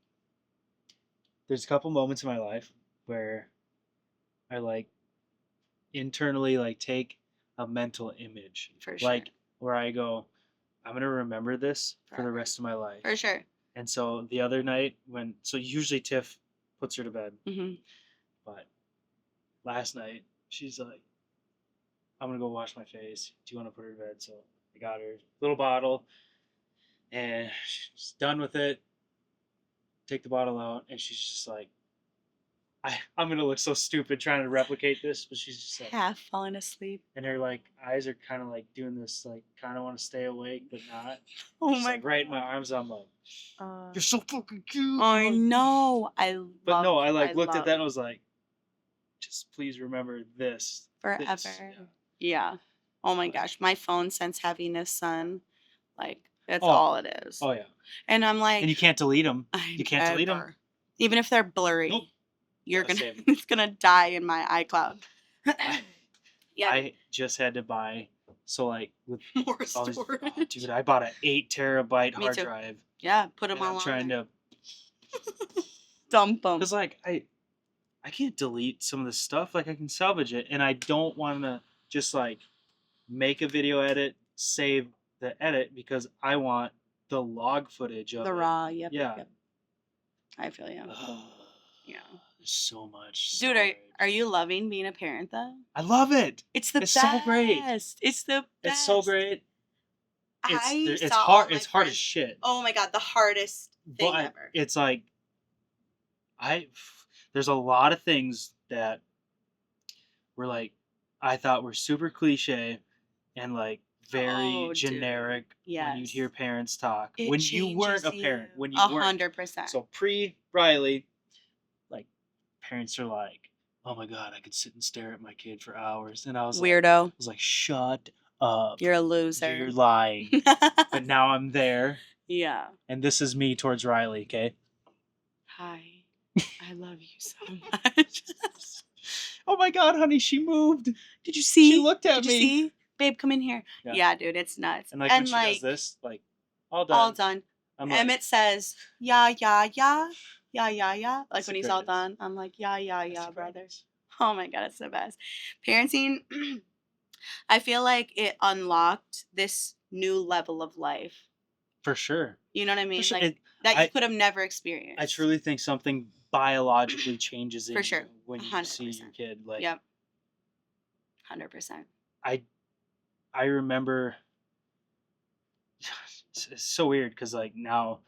There's a couple moments in my life where I like internally like take a mental image. For sure. Like where I go, I'm gonna remember this for the rest of my life. For sure. And so the other night so usually Tiff puts her to bed, but last night she's like, I'm gonna go wash my face. Do you want to put her to bed? So I got her little bottle, and she's done with it. Take the bottle out, and she's just like, I'm gonna look so stupid trying to replicate this, but she's just like half falling asleep, and her like eyes are kind of like doing this, like kind of want to stay awake but not. Oh she's my like, right in my arms, I'm like, you're so fucking cute. I know. I looked at that and was like, just please remember this forever. Yeah. Oh my gosh, my phone sends heaviness, son. Like, that's all it is. Oh yeah. And I'm like, and you can't delete them. You can't delete them, even if they're blurry. Nope. It's gonna die in my iCloud. Yeah. I just had to buy with more storage. Dude, I bought an 8 terabyte hard drive. Yeah, put them all on. I'm trying to dump them. Because I can't delete some of this stuff. Like I can salvage it, and I don't want to just like make a video edit, save the edit because I want the log footage of The it. raw. Yep. Yeah. Yep. I feel you. Yeah. There's so much. Dude, storage. are you loving being a parent though? I love it. It's the It's best. so great. It's the best. It's so great. It's saw all hard. my It's hard as friends- shit. Oh my god, the hardest thing But ever. it's like there's a lot of things that were like I thought were super cliche and like very generic when you'd hear parents talk. It when you weren't a changes parent. you. When you weren't. 100%. So pre-Riley, like parents are like, oh my god, I could sit and stare at my kid for hours. And I was Weirdo. like, shut up. You're a loser. You're lying. But now I'm there. Yeah. And this is me towards Riley, okay? Hi. I love you so much. Oh my god, honey, she moved. Did you see? She looked at Did me. you see? Babe, come in here. Yeah. Yeah, dude, it's nuts. And like when she does this, like, all done. All done. I'm like, Emmett says, yeah, yeah, yeah. Yeah, yeah, yeah. Like That's when the he's all greatest. done, I'm like, yeah, yeah, that's yeah, the brother. greatest. Oh my god, it's the best. Parenting, I feel like it unlocked this new level of life. For sure. You know what I mean? For sure. Like that you could have never experienced. I truly think something biologically changes in For sure. you when you 100%. see your kid. Like, Yep. 100%. I remember. It's so weird because like now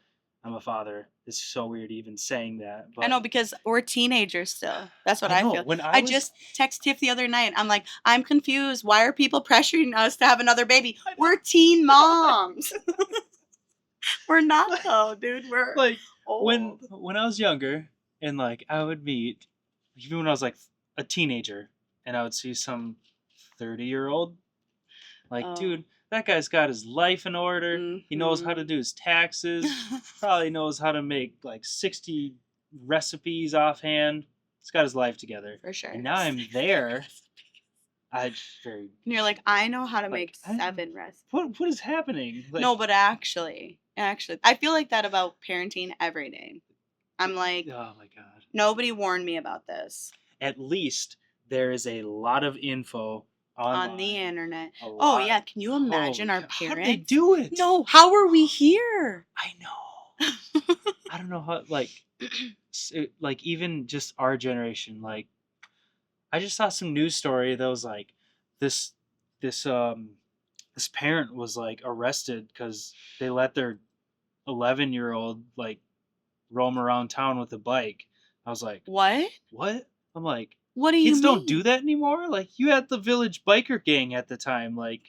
I'm a father. It's so weird even saying that. But I know because we're teenagers still. That's what I I know, feel. when I was- just texted Tiff the other night. I'm like, I'm confused. Why are people pressuring us to have another baby? We're teen moms. We're not though, dude. We're like old. when I was younger and like I would meet even when I was like a teenager and I would see some 30-year-old like Oh. dude, that guy's got his life in order. He knows how to do his taxes. Probably knows how to make like 60 recipes offhand. He's got his life together. For sure. And now I'm there. And you're like, I know how to like, make I- 7 recipes. what is happening? Like, No, but actually, I feel like that about parenting every day. I'm like, oh my god. nobody warned me about this At least there is a lot of info on the internet. A Oh lot. yeah, can you imagine Holy our cow. parents? How did they do it? No, how are we here? I know. I don't know how. Like even just our generation. Like, I just saw some news story that was like, this parent was like arrested because they let their 11-year-old like roam around town with a bike. I was like, What? what? I'm like, What do you kids mean? don't do that anymore. Like, you had the village biker gang at the time. Like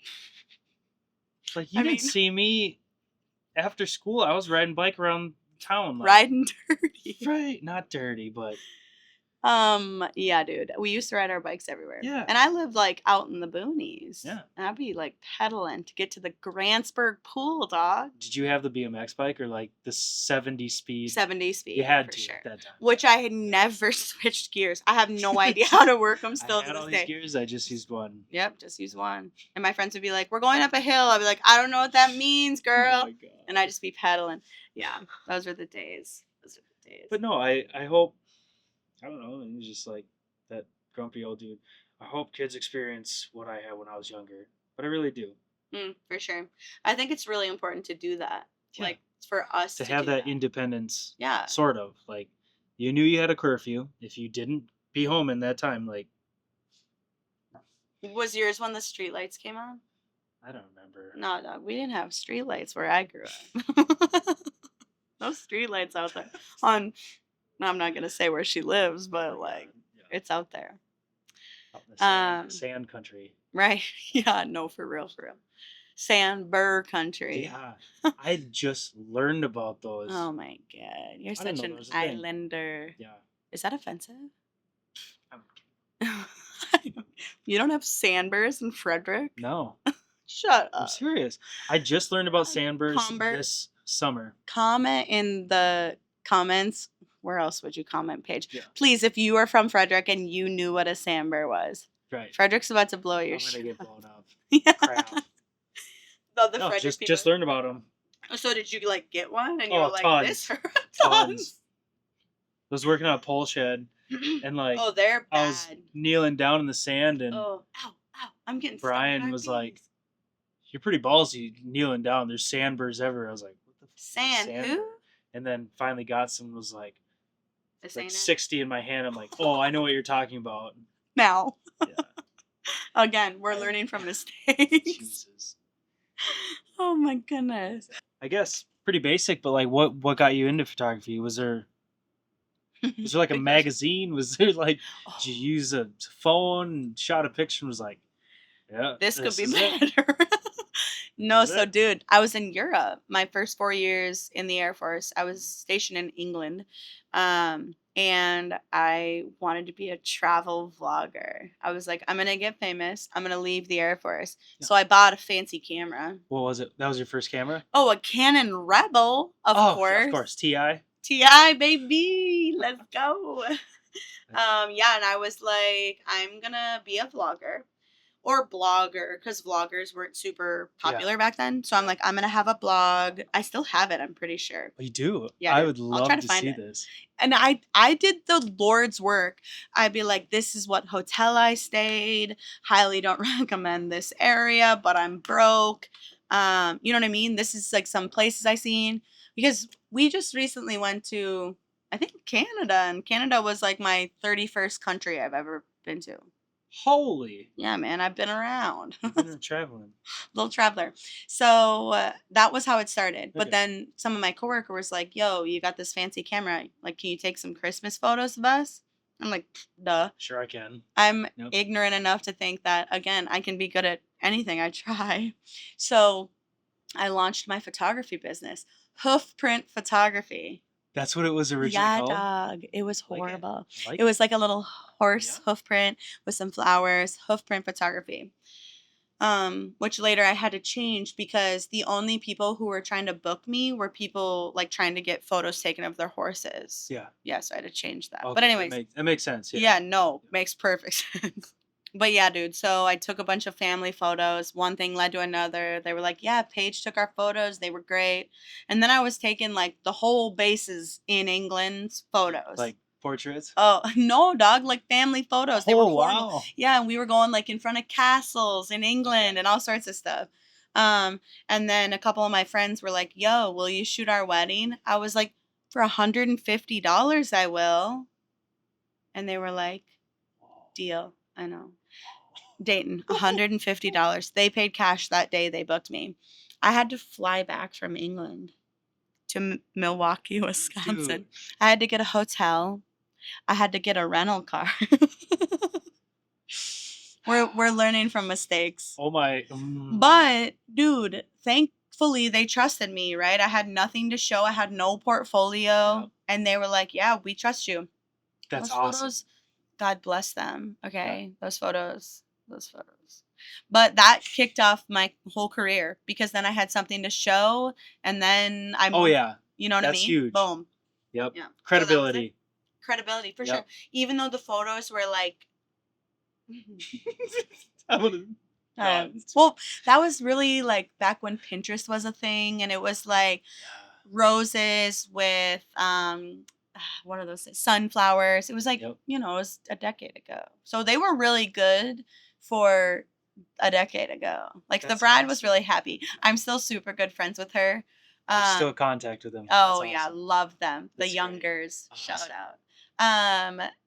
you I didn't mean- see me after school. I was riding bike around town. Like, Riding dirty. right? Not dirty, but Yeah, dude. We used to ride our bikes everywhere. Yeah. And I lived like out in the boonies. Yeah. And I'd be like pedaling to get to the Grantsburg pool, dog. did you have the BMX bike or like the 70 speed? 70 speed. You had for to sure. at that time. Which I had never switched gears. I have no idea how to work them still I had to all this these day. gears. I just used one. Yep, just use one. And my friends would be like, "We're going up a hill." I'd be like, "I don't know what that means, girl." Oh my god. And I'd just be pedaling. Yeah, those were the days. Those were the days. But no, I hope. I don't know. It was just like that grumpy old dude. I hope kids experience what I had when I was younger. But I really do. For sure. I think it's really important to do that. Yeah. Like for us To to have do that independence. Yeah. Sort of. Like, you knew you had a curfew. If you didn't be home in that time, like, Was yours when the street lights came on? I don't remember. No, dog. We didn't have street lights where I grew up. No street lights out there. No, I'm not gonna say where she lives, but like Yeah. it's out there. Out in the sand country. Right? Yeah, no, for real, for real. Sandburr country. Yeah. I just learned about those. Oh my god. You're I didn't such know an that was a thing. islander. Yeah. Is that offensive? I'm- You don't have sandburrs in Frederick? No. Shut I'm up. serious. I just learned about sandburrs Convert. this summer. Comment in the comments. Where else would you comment, Paige? Yeah. Please, if you are from Frederick and you knew what a sandburr was. Right. Frederick's about to blow your I'm gonna shit. get blown up. Yeah. Crap. The No, Frederick people. just learned about them. So did you like get one and you Oh, were like tons. this? Tons. I was working on a pole shed and like Oh, they're bad. I was kneeling down in the sand and Oh, ow, ow! I'm getting. stung Brian by was bees. like, you're pretty ballsy kneeling down. There's sandburrs everywhere. I was like, what the Sand who? sandbur? And then finally got some, was like This like ain't it. 60 in my hand. I'm like, oh, I know what you're talking about. Now. Yeah. Again, we're learning from mistakes. Jesus. Oh my goodness. I guess pretty basic, but like what got you into photography? Was there like a Good question. magazine? Was there like Oh, did you use a phone and shot a picture and was like, yeah, this could be is it. better. No, Is so it? dude, I was in Europe. My first 4 years in the Air Force, I was stationed in England. And I wanted to be a travel vlogger. I was like, I'm gonna get famous. I'm gonna leave the Air Force. Yeah. So I bought a fancy camera. What was it? That was your first camera? Oh, a Canon Rebel, of course. Of course, TI. TI, baby. Let's go. Yeah, and I was like, I'm gonna be a vlogger or blogger because vloggers weren't super popular back then. So I'm like, I'm gonna have a blog. I still have it, I'm pretty sure. You do? Yeah, I dude. would I'll love try to to find see it. this. And I did the Lord's work. I'd be like, this is what hotel I stayed. Highly don't recommend this area, but I'm broke. You know what I mean? This is like some places I seen because we just recently went to, I think, Canada, and Canada was like my 31st country I've ever been to. Holy. Yeah, man, I've been around. You've been traveling. Little traveler. So that was how it started. But Okay. then some of my coworker was like, yo, you got this fancy camera. Like, can you take some Christmas photos of us? I'm like, duh. Sure I can. I'm Yep. ignorant enough to think that, again, I can be good at anything I try. So I launched my photography business, Hoof Print Photography. That's what it was originally Yeah, called? dog. It was I like it. horrible. I like It was like a little horse Yeah. hoof print with some flowers, hoof print photography. Which later I had to change because the only people who were trying to book me were people like trying to get photos taken of their horses. Yeah. Yeah, so I had to change that. Okay, But anyways, that makes sense. yeah, no, makes perfect sense. But yeah, dude, so I took a bunch of family photos. One thing led to another. They were like, yeah, Paige took our photos. They were great. And then I was taking like the whole bases in England's photos. Like portraits? Oh, no, dog, like family photos. They were horrible. Wow. Yeah, and we were going like in front of castles in England and all sorts of stuff. And then a couple of my friends were like, yo, will you shoot our wedding? I was like, for $150, I will. And they were like, deal. I know. Dayton, $150. They paid cash that day they booked me. I had to fly back from England to Milwaukee, Wisconsin. Dude. I had to get a hotel. I had to get a rental car. We're learning from mistakes. Oh my. But dude, thankfully they trusted me, right? I had nothing to show. I had no portfolio, Yep. and they were like, "Yeah, we trust you." That's Those awesome. photos, God bless them. Okay, those photos. But that kicked off my whole career because then I had something to show, and then I. Oh yeah. You know what That's I mean? huge. Boom. Yep. Yeah. Credibility. Credibility for Yep. sure. Even though the photos were like. Well, that was really like back when Pinterest was a thing, and it was like roses with what are those? Sunflowers. It was like, Yep. you know, it was a decade ago. So they were really good for a decade ago. Like the That's bride was awesome. really happy. I'm still super good friends with her. I'm still in contact with them. Oh That's yeah, awesome. love them. The That's great. youngers. Awesome. Shout out.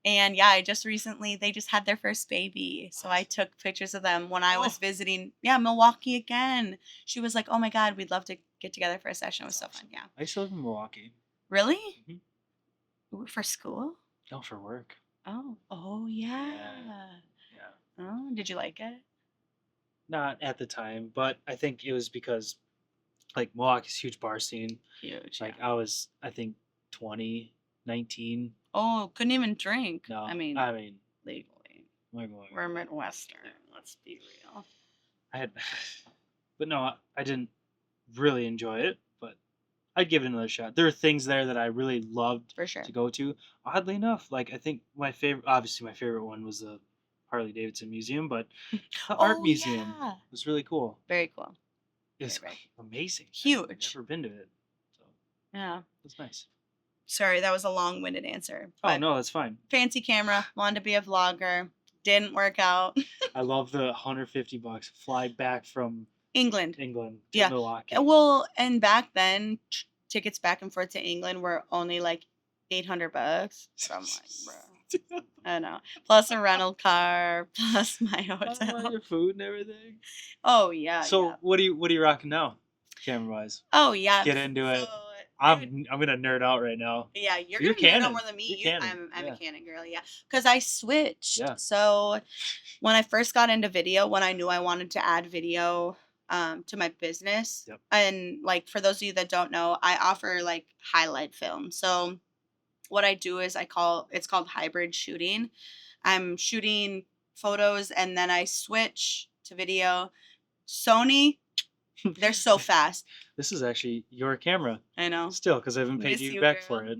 And yeah, I just recently they just had their first baby. So I took pictures of them when I was visiting Milwaukee again. She was like, "Oh my God, we'd love to get together for a session." It was so fun. Yeah. I used to live in Milwaukee. Really? Mm-hmm. For school? No, for work. Oh yeah. Yeah. Oh, did you like it? Not at the time, but I think it was because like Milwaukee's huge bar scene. Huge. Like I was, I think 20, 19. Oh, couldn't even drink. No, I mean legally. We're Midwestern. Let's be real. But no, I didn't really enjoy it. But I'd give it another shot. There are things there that I really loved For sure. to go to. Oddly enough, like I think my favorite one was the Harley Davidson Museum, but the art museum was really cool. Very cool. It's amazing. Huge. I've never been to it. So yeah. It's nice. Sorry, that was a long-winded answer. Oh, no, that's fine. Fancy camera, wanted to be a vlogger, didn't work out. I love the $150 fly back from England. England to Yeah. Milwaukee. Well, and back then, tickets back and forth to England were only like $800. So I'm like, bro, I know. Plus a rental car, plus my hotel. Your food and everything. Oh yeah. So yeah. what are you rocking now, camera wise? Oh yeah. Get into it. Dude, I'm gonna nerd out right now. yeah, you're You're gonna nerd out Canon. more than me. You're Canon. I'm Yeah. a Canon girl, yeah. Because I switched. Yeah. So when I first got into video, when I knew I wanted to add video to my business, Yep. and like for those of you that don't know, I offer like highlight film. So what I do is it's called hybrid shooting. I'm shooting photos and then I switch to video. Sony, they're so fast. This is actually your camera. I know. Still, because I haven't paid Miss you you, back girl. for it.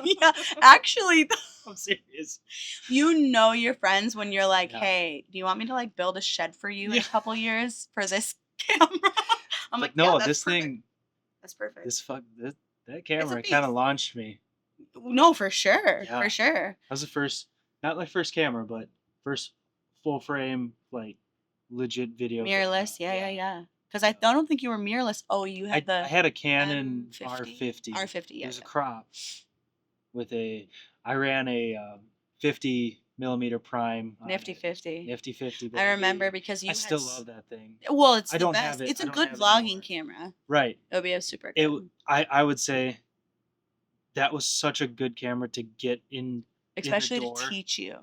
Yeah, actually, I'm serious. you know your friends when you're like, Yeah. hey, do you want me to like build a shed for you in Yeah. a couple years for this camera? I'm like, no, yeah, that's this perfect. thing, That's perfect. that camera beast. kind of launched me. No, for sure. Yeah. For sure. That was the first, not my first camera, but first full frame, like legit video. Mirrorless. camera. Yeah. Because I don't think you were mirrorless. Oh, you had I had a Canon M50? R50. R50, yeah. It was a crop with I ran a 50 millimeter prime. Nifty 50. Nifty 50. I remember because you I had still love that thing. Well, it's I the don't best. have it. It's I a don't good have it vlogging anymore. camera. Right. It'll be a super good. I would say that was such a good camera to get in. Especially in the to door. teach you.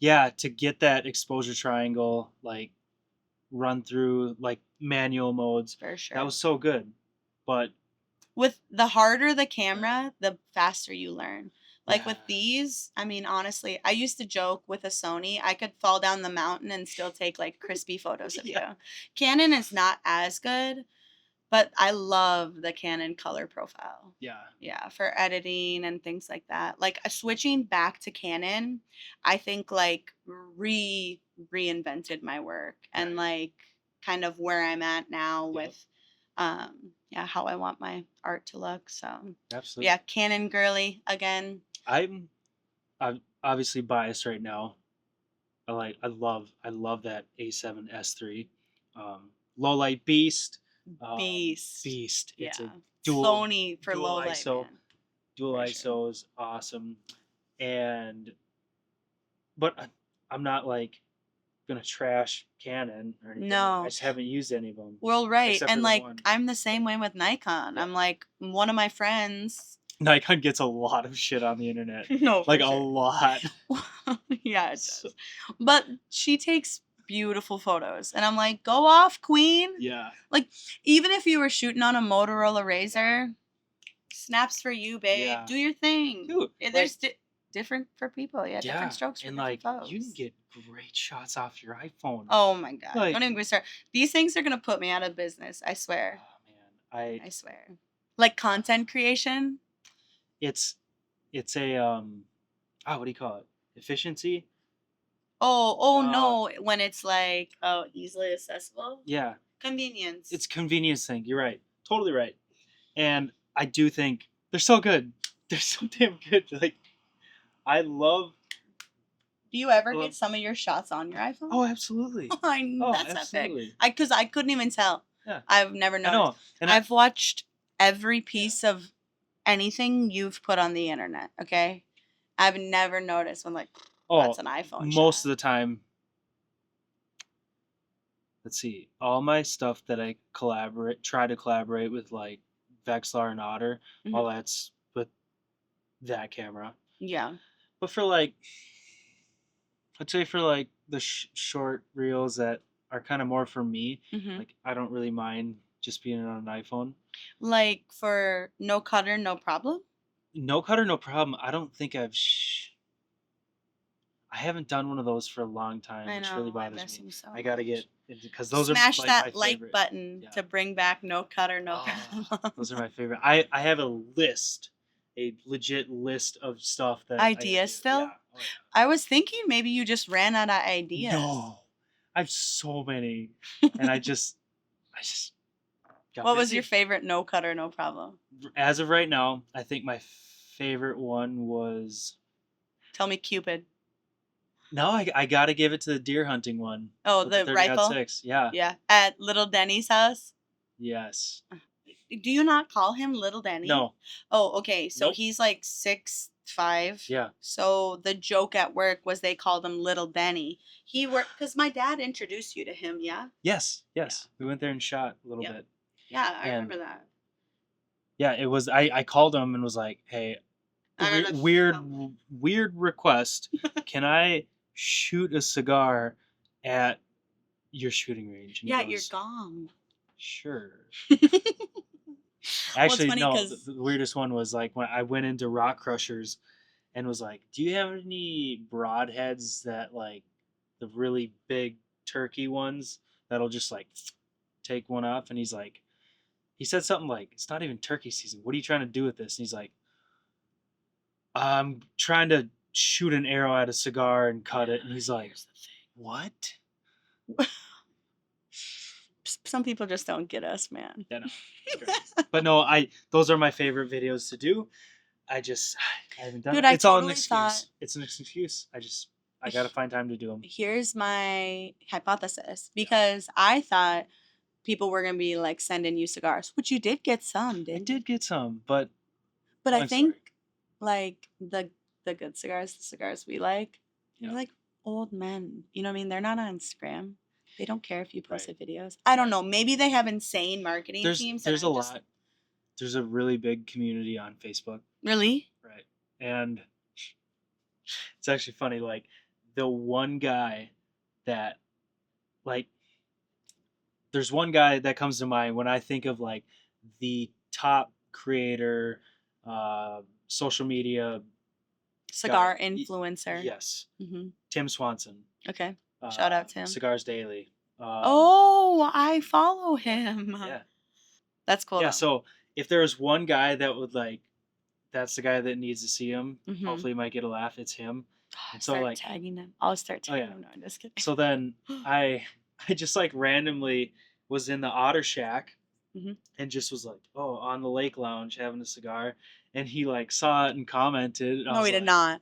Yeah, to get that exposure triangle, like run through like manual modes. For sure. That was so good. But with the harder the camera, the faster you learn. Like with Yeah. these, I mean, honestly, I used to joke with a Sony, I could fall down the mountain and still take like crispy photos of Yeah. you. Canon is not as good, but I love the Canon color profile. yeah. Yeah, for editing and things like that. Like switching back to Canon, I think like reinvented my work and Right. like kind of where I'm at now Yep. with how I want my art to look. So Absolutely. yeah, Canon girly again. I'm obviously biased right now. I love that A7S3. Low light beast. Beast. Beast. It's Yeah. a dual Sony for dual low light. ISO. Man. Dual For ISO sure. is awesome. But I'm not like gonna trash Canon or anything. No. I just haven't used any of them. Well, right. Except for And the like one. I'm the same way with Nikon. Yeah. I'm like one of my friends. Nikon gets a lot of shit on the internet. No, Like for a sure. lot. Yeah, it does. But she takes beautiful photos. And I'm like, go off, queen. Yeah. Like, even if you were shooting on a Motorola Razr, snaps for you, babe. Yeah. Do your thing. Dude, There's different for people. Yeah, yeah. different strokes for And different like folks. you can get great shots off your iPhone. Oh my god. Like- Don't even get me started. These things are gonna put me out of business, I swear. Oh man. I swear. Like content creation. It's a what do you call it? Efficiency? Oh no, when it's like easily accessible. Yeah. Convenience. It's convenience thing. You're right. Totally right. And I do think they're so good. They're so damn good. Like I love Do you ever Well, get some of your shots on your iPhone? Oh, absolutely. That's absolutely. epic. Because I couldn't even tell. Yeah. I've never I noticed. know. And I've watched every piece of anything you've put on the internet. Okay, I've never noticed when like that's an iPhone. Most of the time. Let's see. All my stuff that I try to collaborate with like Vexlar and Otter, Mhm. all that's with that camera. Yeah. But for like, I'd say for like the short reels that are kind of more for me, Mhm. like I don't really mind just being on an iPhone. Like for no cutter, no problem. No cutter, no problem. I don't think I haven't done one of those for a long time, I which know. really I bothers miss me. him so I gotta much. get because those Smash are like that my like favorite. button Yeah. to bring back no cutter, no Oh, problem. Those are my favorite. I have a list, a legit list of stuff that Ideas I do. still? Yeah. Oh, yeah. I was thinking maybe you just ran out of ideas. No, I have so many, and I just got What was busy. your favorite no cutter, no problem? As of right now, I think my favorite one was Tell me Cupid. No, I gotta give it to the deer hunting one. Oh, With the the 30 rifle? 6. Yeah. Yeah. At Little Denny's house? Yes. Do you not call him Little Denny? No. Oh, okay. So Nope. he's like 6'5". Yeah. So the joke at work was they called him Little Denny. He worked because my dad introduced you to him, yeah? Yes. Yes. We went there and shot a little Yep. bit. Yeah, I And remember that. yeah, it was. I called him and was like, "Hey, I gotta weird film. weird request. Can I shoot a cigar at your shooting range?" And he Yeah, you're goes, gone. "Sure." Well, it's Actually, funny no. because The weirdest one was like when I went into Rock Crushers and was like, "Do you have any broadheads that like the really big turkey ones that'll just like take one off?" And he's like, he said something like, "It's not even turkey season. What are you trying to do with this?" And he's like, "I'm trying to shoot an arrow at a cigar and cut it." And he's like, "What?" some people just don't get us, man. Yeah, no, but no, those are my favorite videos to do. I haven't done Dude, it. I It's all an totally excuse. thought It's an excuse. I gotta find time to do them. here's my hypothesis because I thought people were gonna be like sending you cigars, which you did get some, I didn't you? did get some, but But I long think story. like the good cigars, the cigars we like, they're Yeah. like old men. You know what I mean? They're not on Instagram. They don't care if you Right. posted videos. I don't know. Maybe they have insane marketing teams. There's and a I just, lot. There's a really big community on Facebook. Really? Right. And it's actually funny, like the one guy that like there's one guy that comes to mind when I think of like the top creator, social media Cigar guy. influencer. Yes, Mm-hmm. Tim Swanson. Okay. Shout out to him. Cigars Daily. Oh, I follow him. Yeah. That's cool. Yeah. Though. So if there was one guy that would like, that's the guy that needs to see him. Mhm. Hopefully, he might get a laugh. It's him. And so Start like, tagging them. I'll start oh tagging yeah. them. No, I'm just kidding. So then I just like randomly was in the Otter Shack Mhm. and just was like, oh, on the lake lounge having a cigar, and he like saw it and commented. And No, we did not.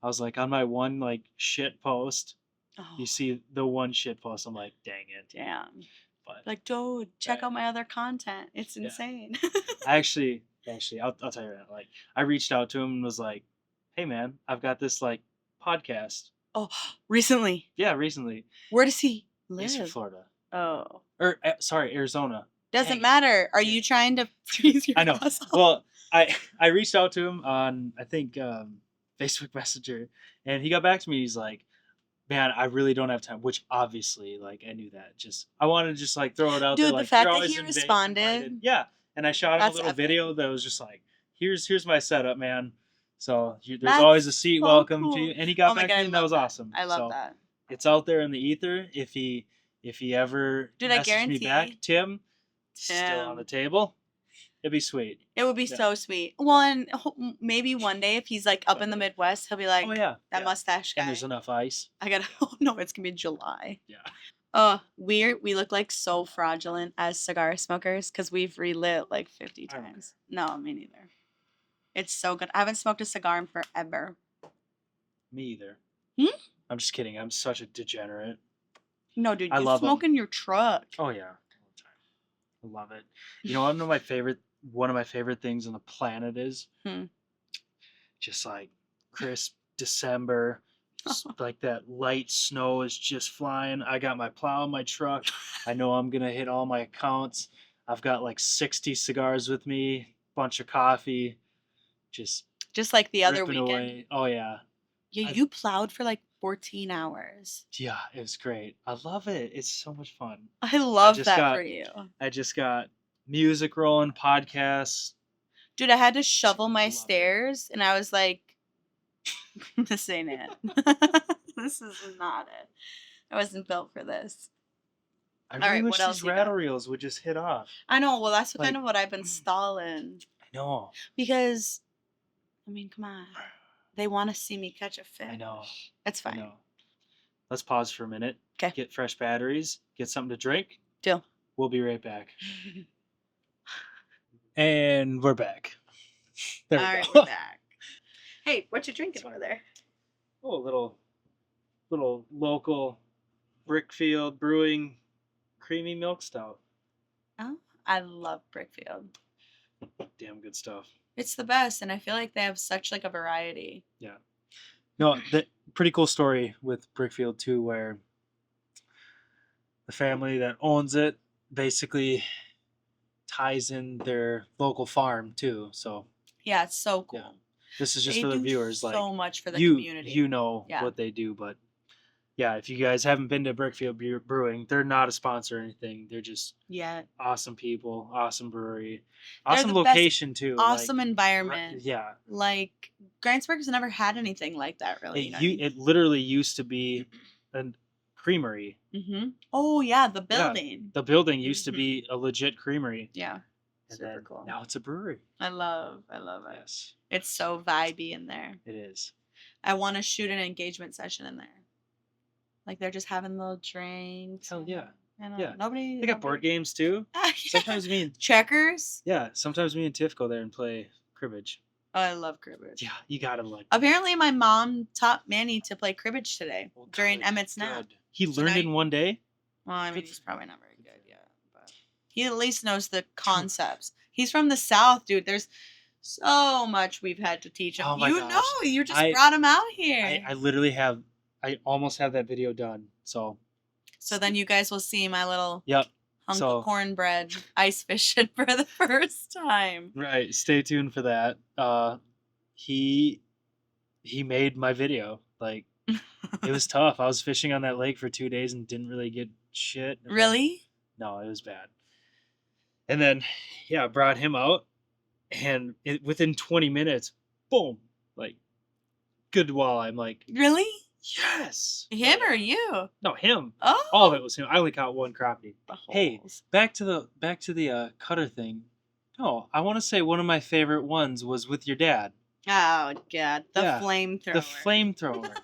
I was like on my one like shit post. Oh, You see the one shit post. I'm like, dang it. damn. But Like, dude, check right. out my other content. It's Yeah. insane. I actually, I'll tell you that. Like, I reached out to him and was like, hey man, I've got this like podcast. Oh, recently. Yeah, recently. Where does he He's from live? Florida. Oh. Or sorry, Arizona. Doesn't Dang. matter. Are you trying to freeze your I know. boss off? Well, I reached out to him on I think Facebook Messenger, and he got back to me. He's like, "Man, I really don't have time." Which obviously, like, I knew that. Just I wanted to just like throw it out there. Dude, the Like, fact you're that always he responded. invited. Yeah, and I shot him That's a little epic. video that was just like, "Here's my setup, man." So there's That's always a seat so welcome cool. to you, and he got Oh my back God, to I me, and that love was that. awesome. I love So that. it's out there in the ether. If he ever Dude, I messages me back, guarantee- Tim, still on the table. It'd be sweet. It would be Yeah. so sweet. Well, and maybe one day if he's like up in the Midwest, he'll be like, Oh yeah, that yeah. mustache guy. And there's enough ice. I gotta. Oh no, it's gonna be July. Yeah. We look like so fraudulent as cigar smokers because we've relit like 50 I don't times. No, me neither. It's so good. I haven't smoked a cigar in forever. Me either. Hmm? I'm just kidding. I'm such a degenerate. No, dude, I you love 'em. smoke in your truck. Oh yeah, all the time. I love it. You know, one of my favorite things on the planet is just like crisp December, like that light snow is just flying. I got my plow in my truck. I know I'm gonna hit all my accounts. I've got like 60 cigars with me, bunch of coffee, just like the other ripping weekend. away. Oh yeah. Yeah, you plowed for like 14 hours. Yeah, it was great. I love it. It's so much fun. I love that for you. I just got music rolling, podcasts. Dude, I had to shovel my Love it. stairs and I was like, this ain't it. This is not it. I wasn't built for this. I All really right, wish what else these you got? rattle reels would just hit off. I know. Well, that's Like- kind of what I've been stalling. I know. Because, I mean, come on. They want to see me catch a fish. I know. It's I fine. know. Let's pause for a minute. 'Kay. Get fresh batteries. Get something to drink. Deal. We'll be right back. And we're back. There we All right, go. we're back. Hey, what you drinking over there? Oh, a little little local Brickfield Brewing creamy milk stout. Oh, I love Brickfield. Damn good stuff. It's the best, and I feel like they have such like a variety. Yeah. No, the pretty cool story with Brickfield too, where the family that owns it basically ties in their local farm too. So Yeah, it's so cool. yeah, this is just They for the do viewers. Like so much for the you, community. you know Yeah. what they do, but yeah, if you guys haven't been to Brickfield Brewing, they're not a sponsor or anything. They're just Yeah. awesome people, awesome brewery, They're awesome the best, location too. awesome like, environment. Yeah, Like Grantsburg's never had anything like that, really. it, You know what I mean? it literally used to be a creamery. Mm-hmm. Oh yeah, the building. The building used to be a legit creamery. Yeah. And Super then cool. now it's a brewery. I love it. Yes, It's so vibey in there. it is. I want to shoot an engagement session in there. Like they're just having little drinks. Hell yeah. Yeah. Nobody. They got board games too. Sometimes me and checkers. sometimes me and Tiff go there and play cribbage. Oh, I love cribbage. Yeah, you gotta like. Apparently, my mom taught Manny to play cribbage today during Emmett's nap. He learned in one day. Well, I mean, he's probably not very good yet, but he at least knows the concepts. He's from the South, dude. There's so much we've had to teach him. Oh my gosh. You just brought him out here. I literally have. I almost have that video done. So then you guys will see my little yep. hunk of cornbread ice fishing for the first time. Right. Stay tuned for that. He made my video. Like it was tough. I was fishing on that lake for 2 days and didn't really get shit. Really? No, it was bad. And then I brought him out, and within 20 minutes, boom, like good walleye. I'm like, really? Yes. Him or you? No, him. Oh. All of it was him. I only caught one crappie. Hey, holes. back to the cutter thing. No, I want to say one of my favorite ones was with your dad. Oh god, the flamethrower. The flamethrower.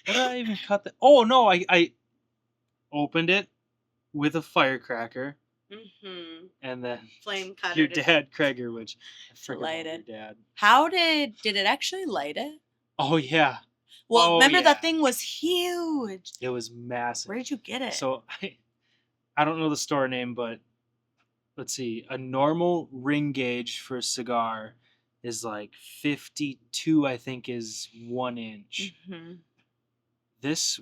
What did I even cut that? Oh no, I opened it with a firecracker. Mm-hmm. And then flame cutter. Your dad, Kreger, which I freaking light love it. your dad. How did it actually light it? Oh yeah. Well, remember that thing was huge. It was massive. Where did you get it? So I don't know the store name, but let's see. A normal ring gauge for a cigar is like 52, I think, is 1 inch. Mm-hmm. This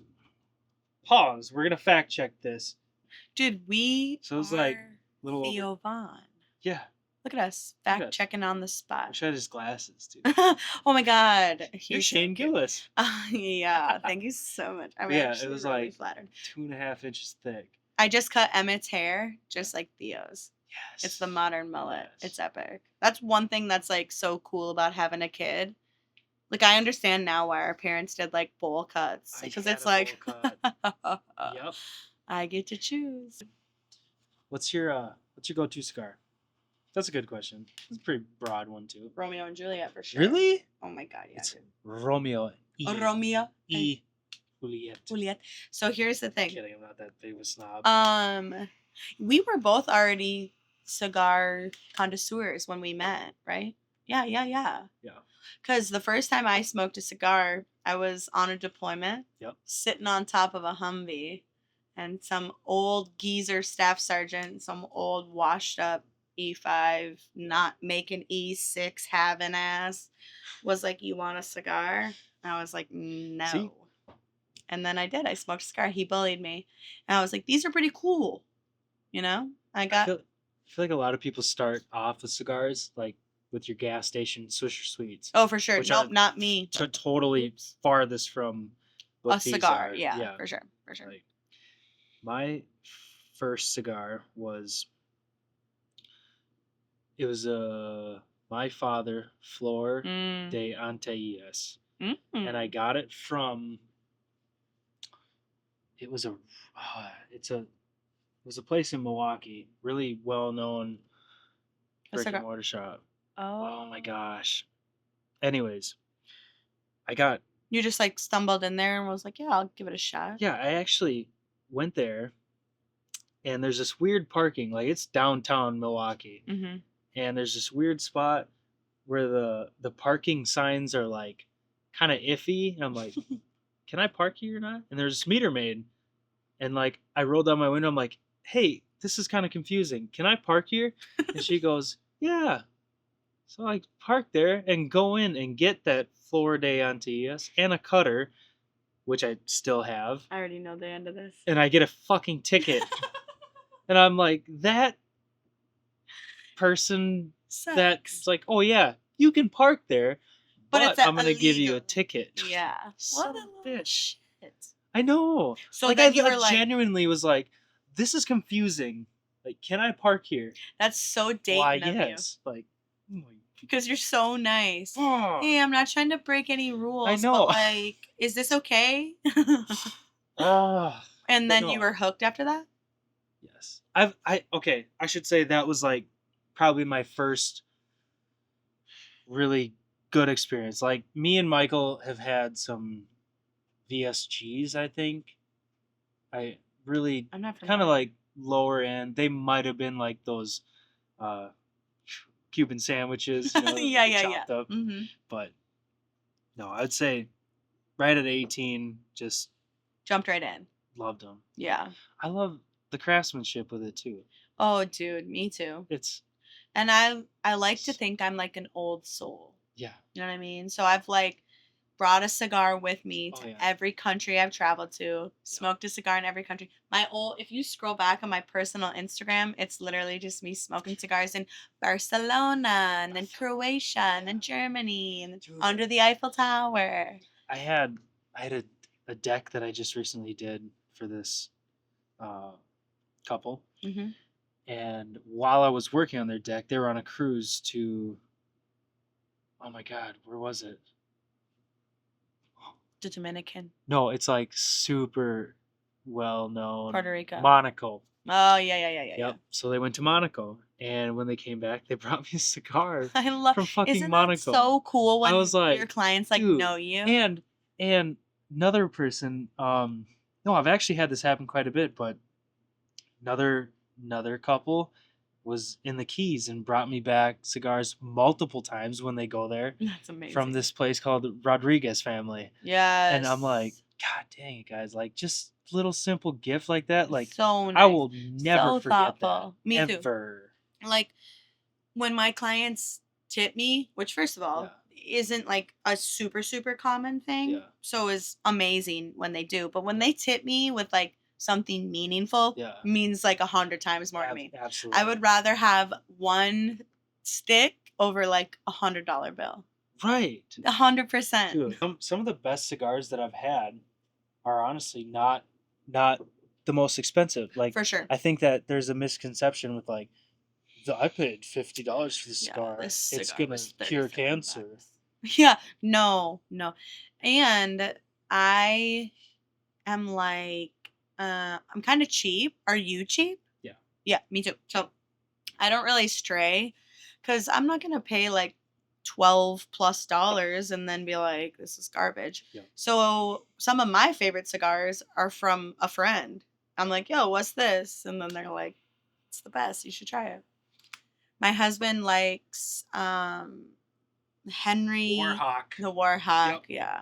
pause. We're gonna fact check this. Dude, so it's like little Theo Vaughn. Yeah. Look at us fact checking on the spot. I wish I had his glasses too. Oh my god, You're Shane Gillis. Yeah, thank you so much. I mean, it was really like flattered. 2.5 inches thick. I just cut Emmett's hair, just like Theo's. Yes. It's the modern mullet. Yes. It's epic. That's one thing that's like so cool about having a kid. Like I understand now why our parents did like bowl cuts because it's like, yep. I get to choose. What's your go-to cigar? That's a good question. It's a pretty broad one too. Romeo and Juliet for sure. Really? Oh my god, yeah. It's Romeo. Romeo E. Juliet. Juliet. So here's the thing. Kidding, I'm not that big of a snob. We were both already cigar connoisseurs when we met, right? Yeah. Yeah. Because the first time I smoked a cigar, I was on a deployment. Yep. Sitting on top of a Humvee, and some old geezer staff sergeant, some old washed up E5, not making E6 having ass, was like, "You want a cigar?" And I was like, "No." See? And then I did. I smoked a cigar. He bullied me, and I was like, "These are pretty cool," you know. I feel like a lot of people start off with cigars like with your gas station Swisher Sweets. Oh, for sure. Nope, not me. Totally farthest from a cigar. Yeah, for sure. Like, my first cigar was my father Flor de Antillas, and I got it from. It was a place in Milwaukee, really well known brick and mortar shop. Oh my gosh. Anyways, you just like stumbled in there and was like, yeah, I'll give it a shot. Yeah, I actually went there, and there's this weird parking, like it's downtown Milwaukee, and there's this weird spot where the parking signs are like kind of iffy, and I'm like, can I park here or not? And there's this meter maid. And like, I rolled down my window. I'm like, hey, this is kind of confusing. Can I park here? And she goes, yeah. So I park there and go in and get that Flor de Antillas and a cutter, which I still have. I already know the end of this. And I get a fucking ticket. And I'm like, that person Sucks. that's like, oh yeah, you can park there, but it's I'm gonna give you a illegal. ticket. Yeah. Son What of a a little bitch. shit. I know. So like then I, you were I like, genuinely was like, this is confusing. Like, can I park here? that's so Dayton Why, of yes. Like, oh my because you're so nice. oh, Hey, I'm not trying to break any rules, know. but like, is this okay? ah, And but then no, you were hooked after that? yes. Okay, I should say that was like probably my first really good experience. Like, me and Michael have had some VSGs, I think. I really I'm not kind of familiar. like lower end. They might have been like those uh Cuban sandwiches, you know, Yeah, the yeah, chopped up. Mm-hmm. But no, I'd say right at 18, just Jumped right in. loved them. Yeah. I love the craftsmanship with it too. Oh, dude, me too. It's And I like to think I'm like an old soul. yeah. You know what I mean? So I've like brought a cigar with me to Oh, yeah. every country I've traveled to. Smoked a cigar in every country. If you scroll back on my personal Instagram, it's literally just me smoking cigars in Barcelona and then Croatia and then Germany and Dude. under the Eiffel Tower. I had a deck that I just recently did for this couple. Mm-hmm. And while I was working on their deck, they were on a cruise to, oh my God, where was it? The Dominican. No, it's like super well known. Puerto Rico. Monaco. Oh, yeah. Yep. So they went to Monaco, and when they came back, they brought me a cigar I love. from fucking Isn't Monaco. that so cool when I was like, your clients like dude, know you? And another person, no, I've actually had this happen quite a bit, but another couple was in the Keys and brought me back cigars multiple times when they go there. That's amazing. From this place called Rodriguez Family. Yes. And I'm like, God dang it, guys! Like, just little simple gift like that, like, so nice. I will never so forget thoughtful. that. Me ever. too. Like when my clients tip me, which first of all isn't like a super super common thing, Yeah. so is amazing when they do. But when they tip me with like something meaningful, means like 100 times more to me. Absolutely. I would rather have one stick over like $100 bill. Right. 100%. Dude, some of the best cigars that I've had are honestly not the most expensive. Like, for sure. I think that there's a misconception with like, I paid $50 for this cigar. It's gonna cure cancer. Yeah, no. And I am like, I'm kind of cheap. Are you cheap? Yeah. Yeah, me too. So I don't really stray because I'm not gonna pay like $12+ and then be like, this is garbage. Yeah. So some of my favorite cigars are from a friend. I'm like, yo, what's this? And then they're like, it's the best. You should try it. My husband likes Henry Warhawk. the Warhawk, Yep. yeah.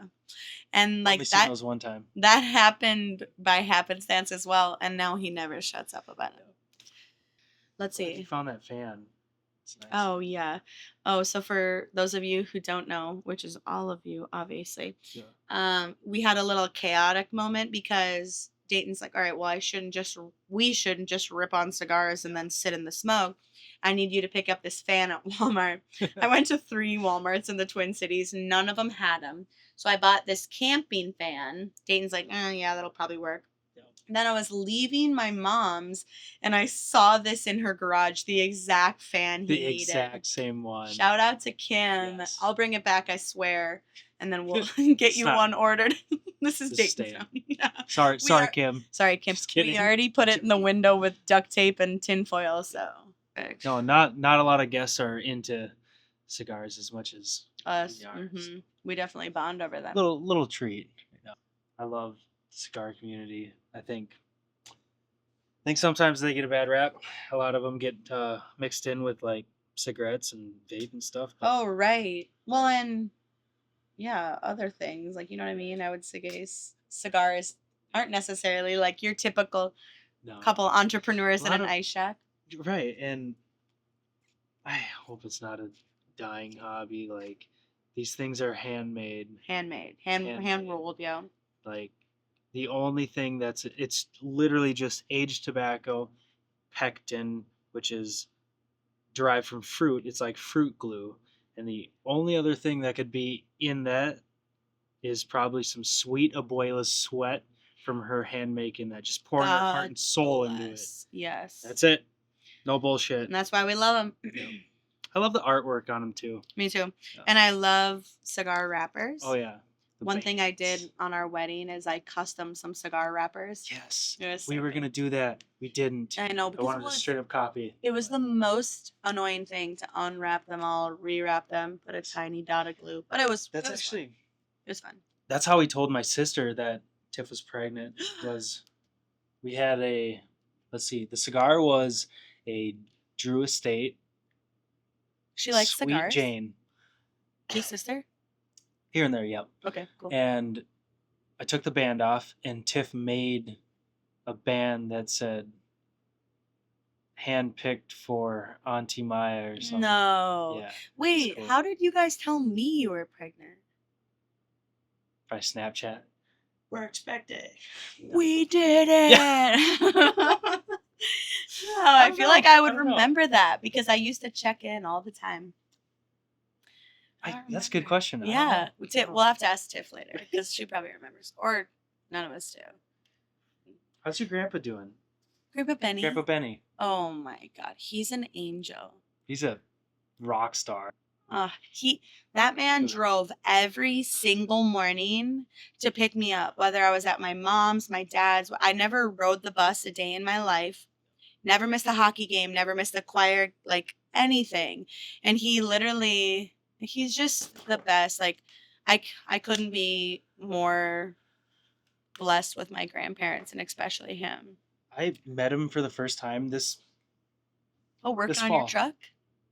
And like Only seen those one time. that happened by happenstance as well, and now he never shuts up about it. Let's see. You found that fan. It's nice. Oh yeah. Oh, so for those of you who don't know, which is all of you, obviously, we had a little chaotic moment because Dayton's like, all right, well, we shouldn't just rip on cigars and then sit in the smoke. I need you to pick up this fan at Walmart. I went to 3 Walmarts in the Twin Cities. None of them had them. So I bought this camping fan. Dayton's like, yeah, that'll probably work. Then I was leaving my mom's and I saw this in her garage, the exact fan he needed. The exact same one. Shout out to Kim. Yes. I'll bring it back, I swear. And then we'll get you one ordered. This is Dayton's. Yeah. Sorry, Kim. Sorry, Kim. Just kidding. We already put it in the window with duct tape and tinfoil, so. No, not a lot of guests are into cigars as much as us. Mm-hmm. We definitely bond over them. Little treat. I love the cigar community. I think sometimes they get a bad rap. A lot of them get mixed in with like cigarettes and vape and stuff. Oh, right. Well, and yeah, other things like, you know what I mean. I would say cigars aren't necessarily like your typical No. couple entrepreneurs A in lot an of- ice shack. Right, and I hope it's not a dying hobby. Like, these things are handmade. Handmade, Handmade. hand rolled, yeah. Like, the only thing it's literally just aged tobacco, pectin, which is derived from fruit. It's like fruit glue. And the only other thing that could be in that is probably some sweet abuela's sweat from her hand making that, just pouring her heart and soul into it. Yes. That's it. No bullshit. And that's why we love them. Yeah. I love the artwork on them too. Me too. Yeah. And I love cigar wrappers. Oh yeah. One thing I did on our wedding is I custom some cigar wrappers. Yes. It was We so were good. gonna do that. We didn't. I know, I because wanted to straight up copy. it was the most annoying thing to unwrap them all, rewrap them, put a tiny dot of glue. But it was That's it was actually fun. It was fun. That's how we told my sister that Tiff was pregnant. Was we had a, let's see, the cigar was a Drew Estate. She likes Sweet cigars. Jane. Your sister? Here and there, yep. Okay, cool. And I took the band off, and Tiff made a band that said handpicked for Auntie Maya or something. No. Yeah. Wait, cool. how did you guys tell me you were pregnant? By Snapchat. We're expecting. We did it. No, I feel like I would remember that because I used to check in all the time. That's a good question. Yeah, we'll have to ask Tiff later because she probably remembers, or none of us do. How's your grandpa doing? Grandpa Benny. Grandpa Benny. Oh my God, he's an angel. He's a rock star. That man drove every single morning to pick me up, whether I was at my mom's, my dad's. I never rode the bus a day in my life. Never missed a hockey game, never missed a choir, like anything. And he's just the best. Like, I couldn't be more blessed with my grandparents, and especially him. I met him for the first time this working this on fall. your truck?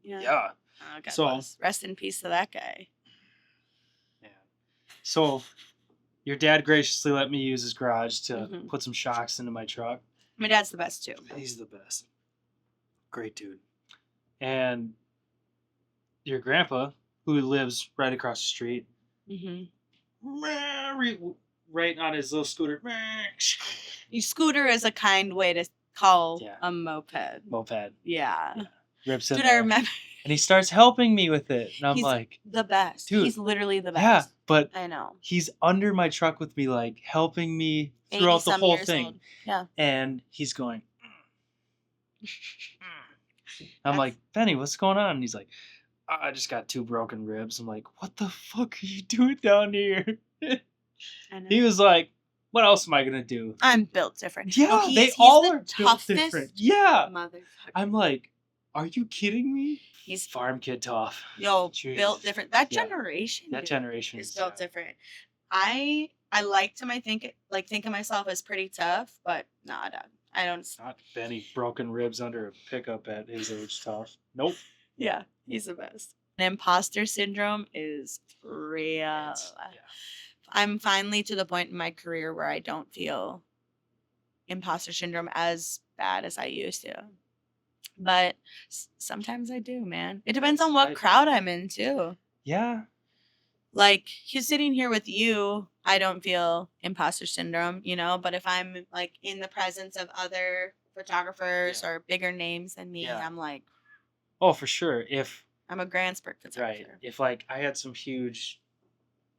Yeah. Oh, God So- bless. Rest in peace to that guy. Yeah. So your dad graciously let me use his garage to Mhm. put some shocks into my truck. My dad's the best too. He's the best. Great dude. And your grandpa, who lives right across the street, right on his little scooter. Your scooter is a kind way to call Yeah. a moped. Moped. Yeah. Rips in Dude, there. I remember And he starts helping me with it. And I'm He's like, the best. Dude, He's literally the yeah, best. but I know. he's under my truck with me, like helping me throughout the 80-some whole years thing. old. Yeah. And he's going, I'm like, Benny, what's going on? And he's like, I just got 2 broken ribs. I'm like, what the fuck are you doing down here? I know. He was like, what else am I going to do? I'm built different. Yeah, No, they he's all the are built toughest different. Yeah. Motherfucker. I'm like, are you kidding me? He's Farm kid tough. Jeez. Built different. That Yeah. generation. That dude, generation is built different. I like to think of myself as pretty tough, but nah, dog. I don't. Not Benny broken ribs under a pickup at his age tough. Nope. Yeah, he's the best. Imposter syndrome is real. Yeah. I'm finally to the point in my career where I don't feel imposter syndrome as bad as I used to. But sometimes I do, man. It depends on what crowd I'm in, too. Yeah. Like, he's sitting here with you, I don't feel imposter syndrome, but if I'm, like, in the presence of other photographers or bigger names than me, I'm like... Oh, for sure. If I'm a Grandsburg photographer. Right. If, like, I had some huge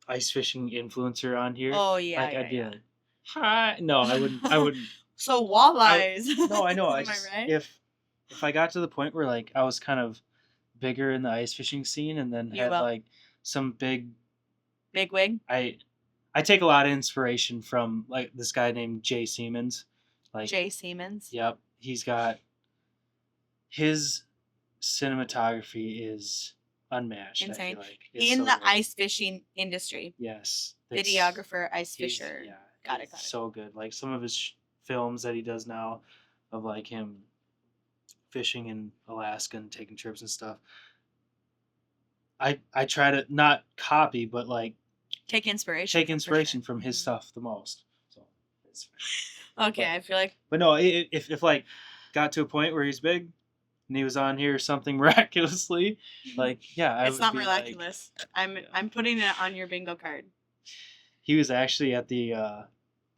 ice fishing influencer on here. Oh, yeah, I'd be like, hi. No, I wouldn't. So, walleyes. No, I know. Am I right? If I got to the point where, like, I was kind of bigger in the ice fishing scene and then had, like, some big wig. I take a lot of inspiration from, like, this guy named Jay Siemens. Like, Jay Siemens. Yep. He's got his cinematography is unmatched. Insane. I feel like. In the ice fishing industry. Yes. Videographer, ice fisher. Yeah. Got it. So good. Like some of his films that he does now of like him fishing in Alaska and taking trips and stuff. I try to not copy, but like take inspiration from his stuff the most. It's fine. Okay, I feel like. But no, if like got to a point where he's big and he was on here or something miraculously, like I It's would not be miraculous. I'm putting it on your bingo card. He was actually at the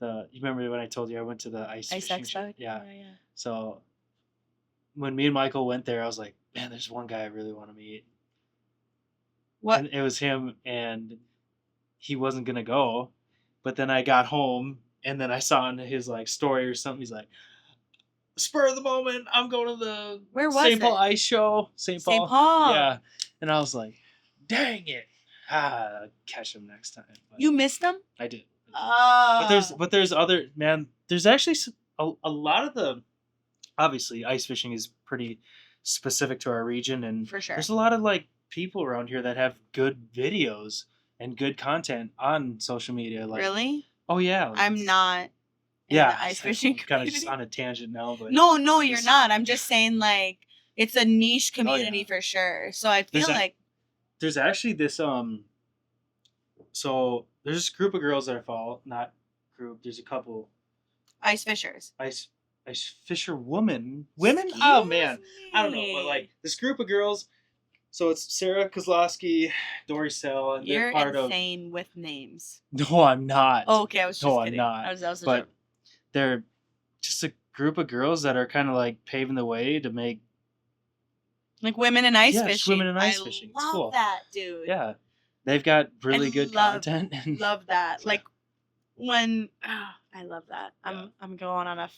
you remember when I told you I went to the ice fishing Expo? show? Yeah. Yeah. So when me and Michael went there, I was like, man, there's one guy I really want to meet. What? And it was him, and he wasn't gonna go, but then I got home and then I saw on his like story or something. He's like, spur of the moment, I'm going to the Where was St. Paul it? Ice Show. St. Paul. Yeah. And I was like, dang it. Catch him next time. But you missed him? I did. Oh. But there's other, man, there's actually a lot of the, obviously ice fishing is pretty specific to our region, and for sure there's a lot of like people around here that have good videos and good content on social media. Like, really? Oh yeah. Like, I'm not. Yeah, ice fishing kind of just on a tangent now, but no, you're not. I'm just saying like it's a niche community for sure. So I feel like there's actually this so there's this group of girls that I follow, not group. There's a couple ice fishers. Ice fisher women. Oh man, I don't know, but like this group of girls. So it's Sarah Kozlowski, Dory Sell, and you're they're part insane with names. No, I'm not. Oh, okay, I was just kidding. I'm not. I was but they're just a group of girls that are kind of like paving the way to make like women in ice fishing. Women in ice fishing. I love cool. that, dude. Yeah, they've got really good content. And love that. Like when I love that. I'm going on a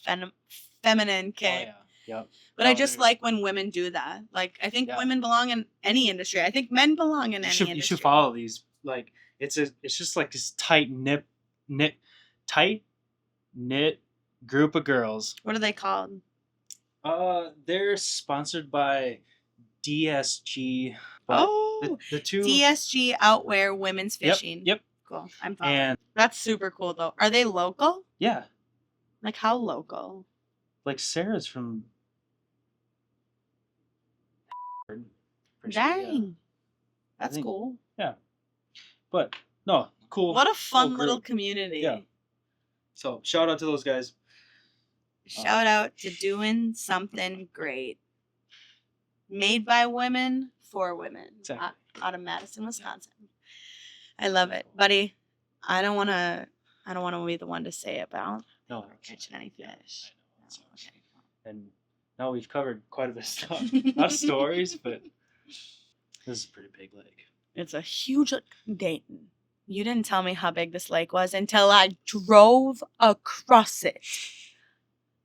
feminine kick. Oh, yeah. Yep. But I just like when women do that. Like I think women belong in any industry. I think men belong in any industry. You should follow these. Like it's just like this tight knit group of girls. What are they called? They're sponsored by DSG. Oh, the two DSG Outwear Women's Fishing. Yep. Cool. I'm following. And that's super cool though. Are they local? Yeah. Like how local? Like Sarah's from. Dang. Yeah. That's cool. Yeah. But no, cool. What a fun little community. Yeah. So shout out to those guys. Shout out to doing something great. Made by women for women. Exactly. Out of Madison, Wisconsin. I love it, buddy. I don't want to be the one to say it, but I don't catching any fish. No, okay. And now we've covered quite a bit of stuff. Not stories, but this is a pretty big lake. It's a huge Dayton. You didn't tell me how big this lake was until I drove across it.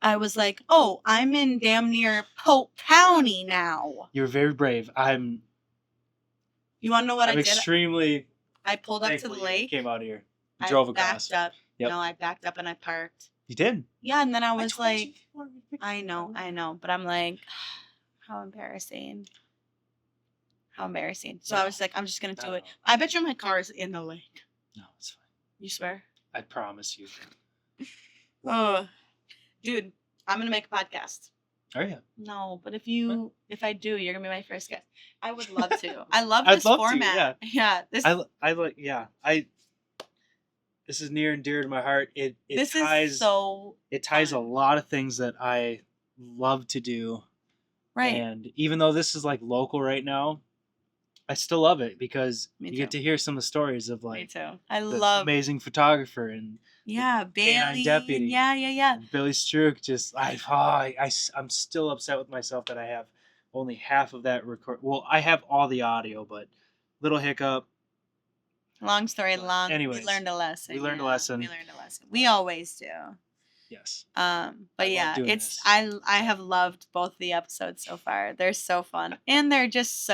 I was like, oh, I'm in damn near Polk County now. You're very brave. You want to know what I did? Extremely. I pulled up to the lake. Came out here. You drove across. Backed up. Yep. No, I backed up and I parked. You did? Yeah, and then I was like, I know. But I'm like, how embarrassing. How embarrassing. So I was like, I'm just going to do it. I bet you my car is in the lake. No, it's fine. You swear? I promise you. Oh, dude, I'm going to make a podcast. Are you? No, but if I do, you're going to be my first guest. I would love to. I love this format. To, yeah. I like, yeah. This is near and dear to my heart. It ties a lot of things that I love to do. Right. And even though this is like local right now, I still love it because you get to hear some of the stories of like I love amazing photographer and Bailey deputy. Yeah. Billy Strook. Just I'm still upset with myself that I have only half of that record. Well, I have all the audio, but little hiccup. Long story long. Anyways, we learned a lesson. We learned a lesson. We always do. Yes. But yeah, I have loved both the episodes so far. They're so fun. And they're just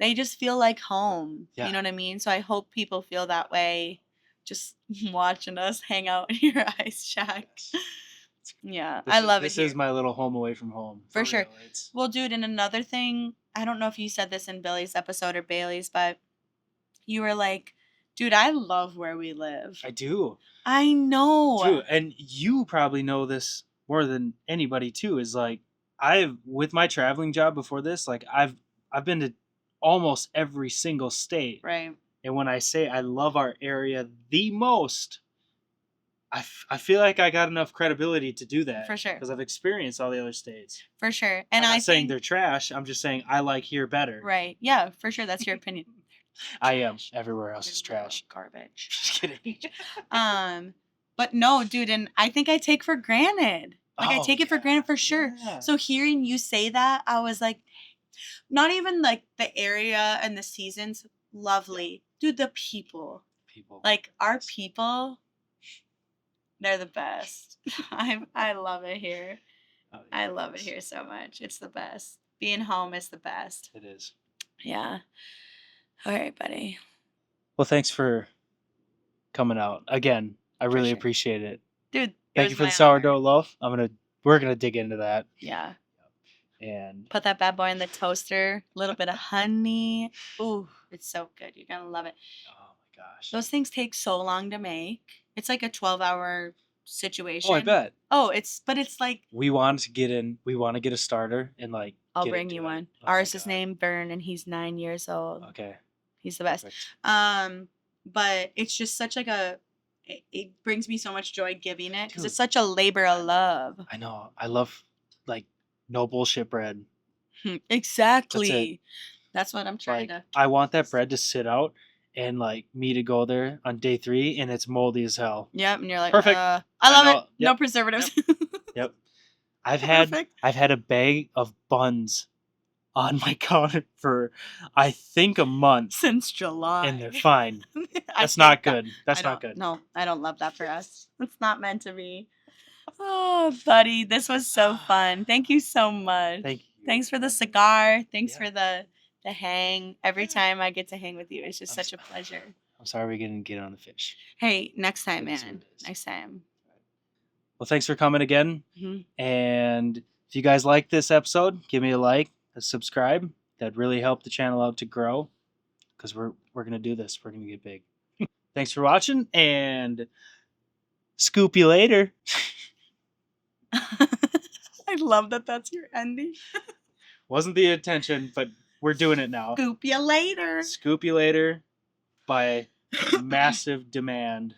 they just feel like home. Yeah. You know what I mean? So I hope people feel that way just watching us hang out in your ice shack. Yeah. I love it. This is my little home away from home. For sure. Well, dude, and another thing, I don't know if you said this in Billy's episode or Bailey's, but you were like, dude, I love where we live. I do. I know. Too. And you probably know this more than anybody too, is like with my traveling job before this, like I've been to almost every single state. Right. And when I say I love our area the most, I feel like I got enough credibility to do that. For sure. Because I've experienced all the other states. For sure. And I'm not saying think they're trash. I'm just saying I like here better. right. Yeah, for sure. That's your opinion. I am. Everywhere else is trash. Garbage. Just kidding. But no, dude, and I think I take for granted. Like I take it for granted for sure. Yeah. So hearing you say that, I was like, not even like the area and the seasons, lovely. Dude, the people. Like our people, they're the best. I love it here. Oh, I love it here so much. It's the best. Being home is the best. It is. Yeah. All right, buddy. Well, thanks for coming out again. I really sure. appreciate it. Dude, thank you for the sourdough loaf. We're gonna dig into that. Yeah. And put that bad boy in the toaster. A little bit of honey. Ooh, it's so good. You're gonna love it. Oh my gosh. Those things take so long to make. It's like a 12-hour situation. Oh, I bet. Oh, it's like we want to get a starter and like I'll bring you one. Ours is named Vern and he's 9 years old. Okay. He's the best. Perfect. But it's just such like it brings me so much joy giving it because it's such a labor of love. I know. I love like no bullshit bread. Exactly. That's what I'm trying to. I want that bread to sit out and like me to go there on day 3 and it's moldy as hell. Yep, and you're like, perfect. I love it. Yep. No preservatives. Yep. I've had a bag of buns on my counter for I think a month since July, and they're fine. That's not good. That's not good. No, I don't love that for us. It's not meant to be. Oh, buddy, this was so fun. Thank you so much. Thank you. Thanks for the cigar. Thanks for the hang. Every time I get to hang with you, it's just such a pleasure. I'm sorry we didn't get on the fish. Hey, next time, man. Next time. Well, thanks for coming again. Mm-hmm. And if you guys like this episode, give me a like, a subscribe. That'd really help the channel out to grow because we're going to do this. We're going to get big. Thanks for watching and scoop you later. I love that that's your ending. Wasn't the intention, but we're doing it now. Scoop you later. Scoop you later by massive demand.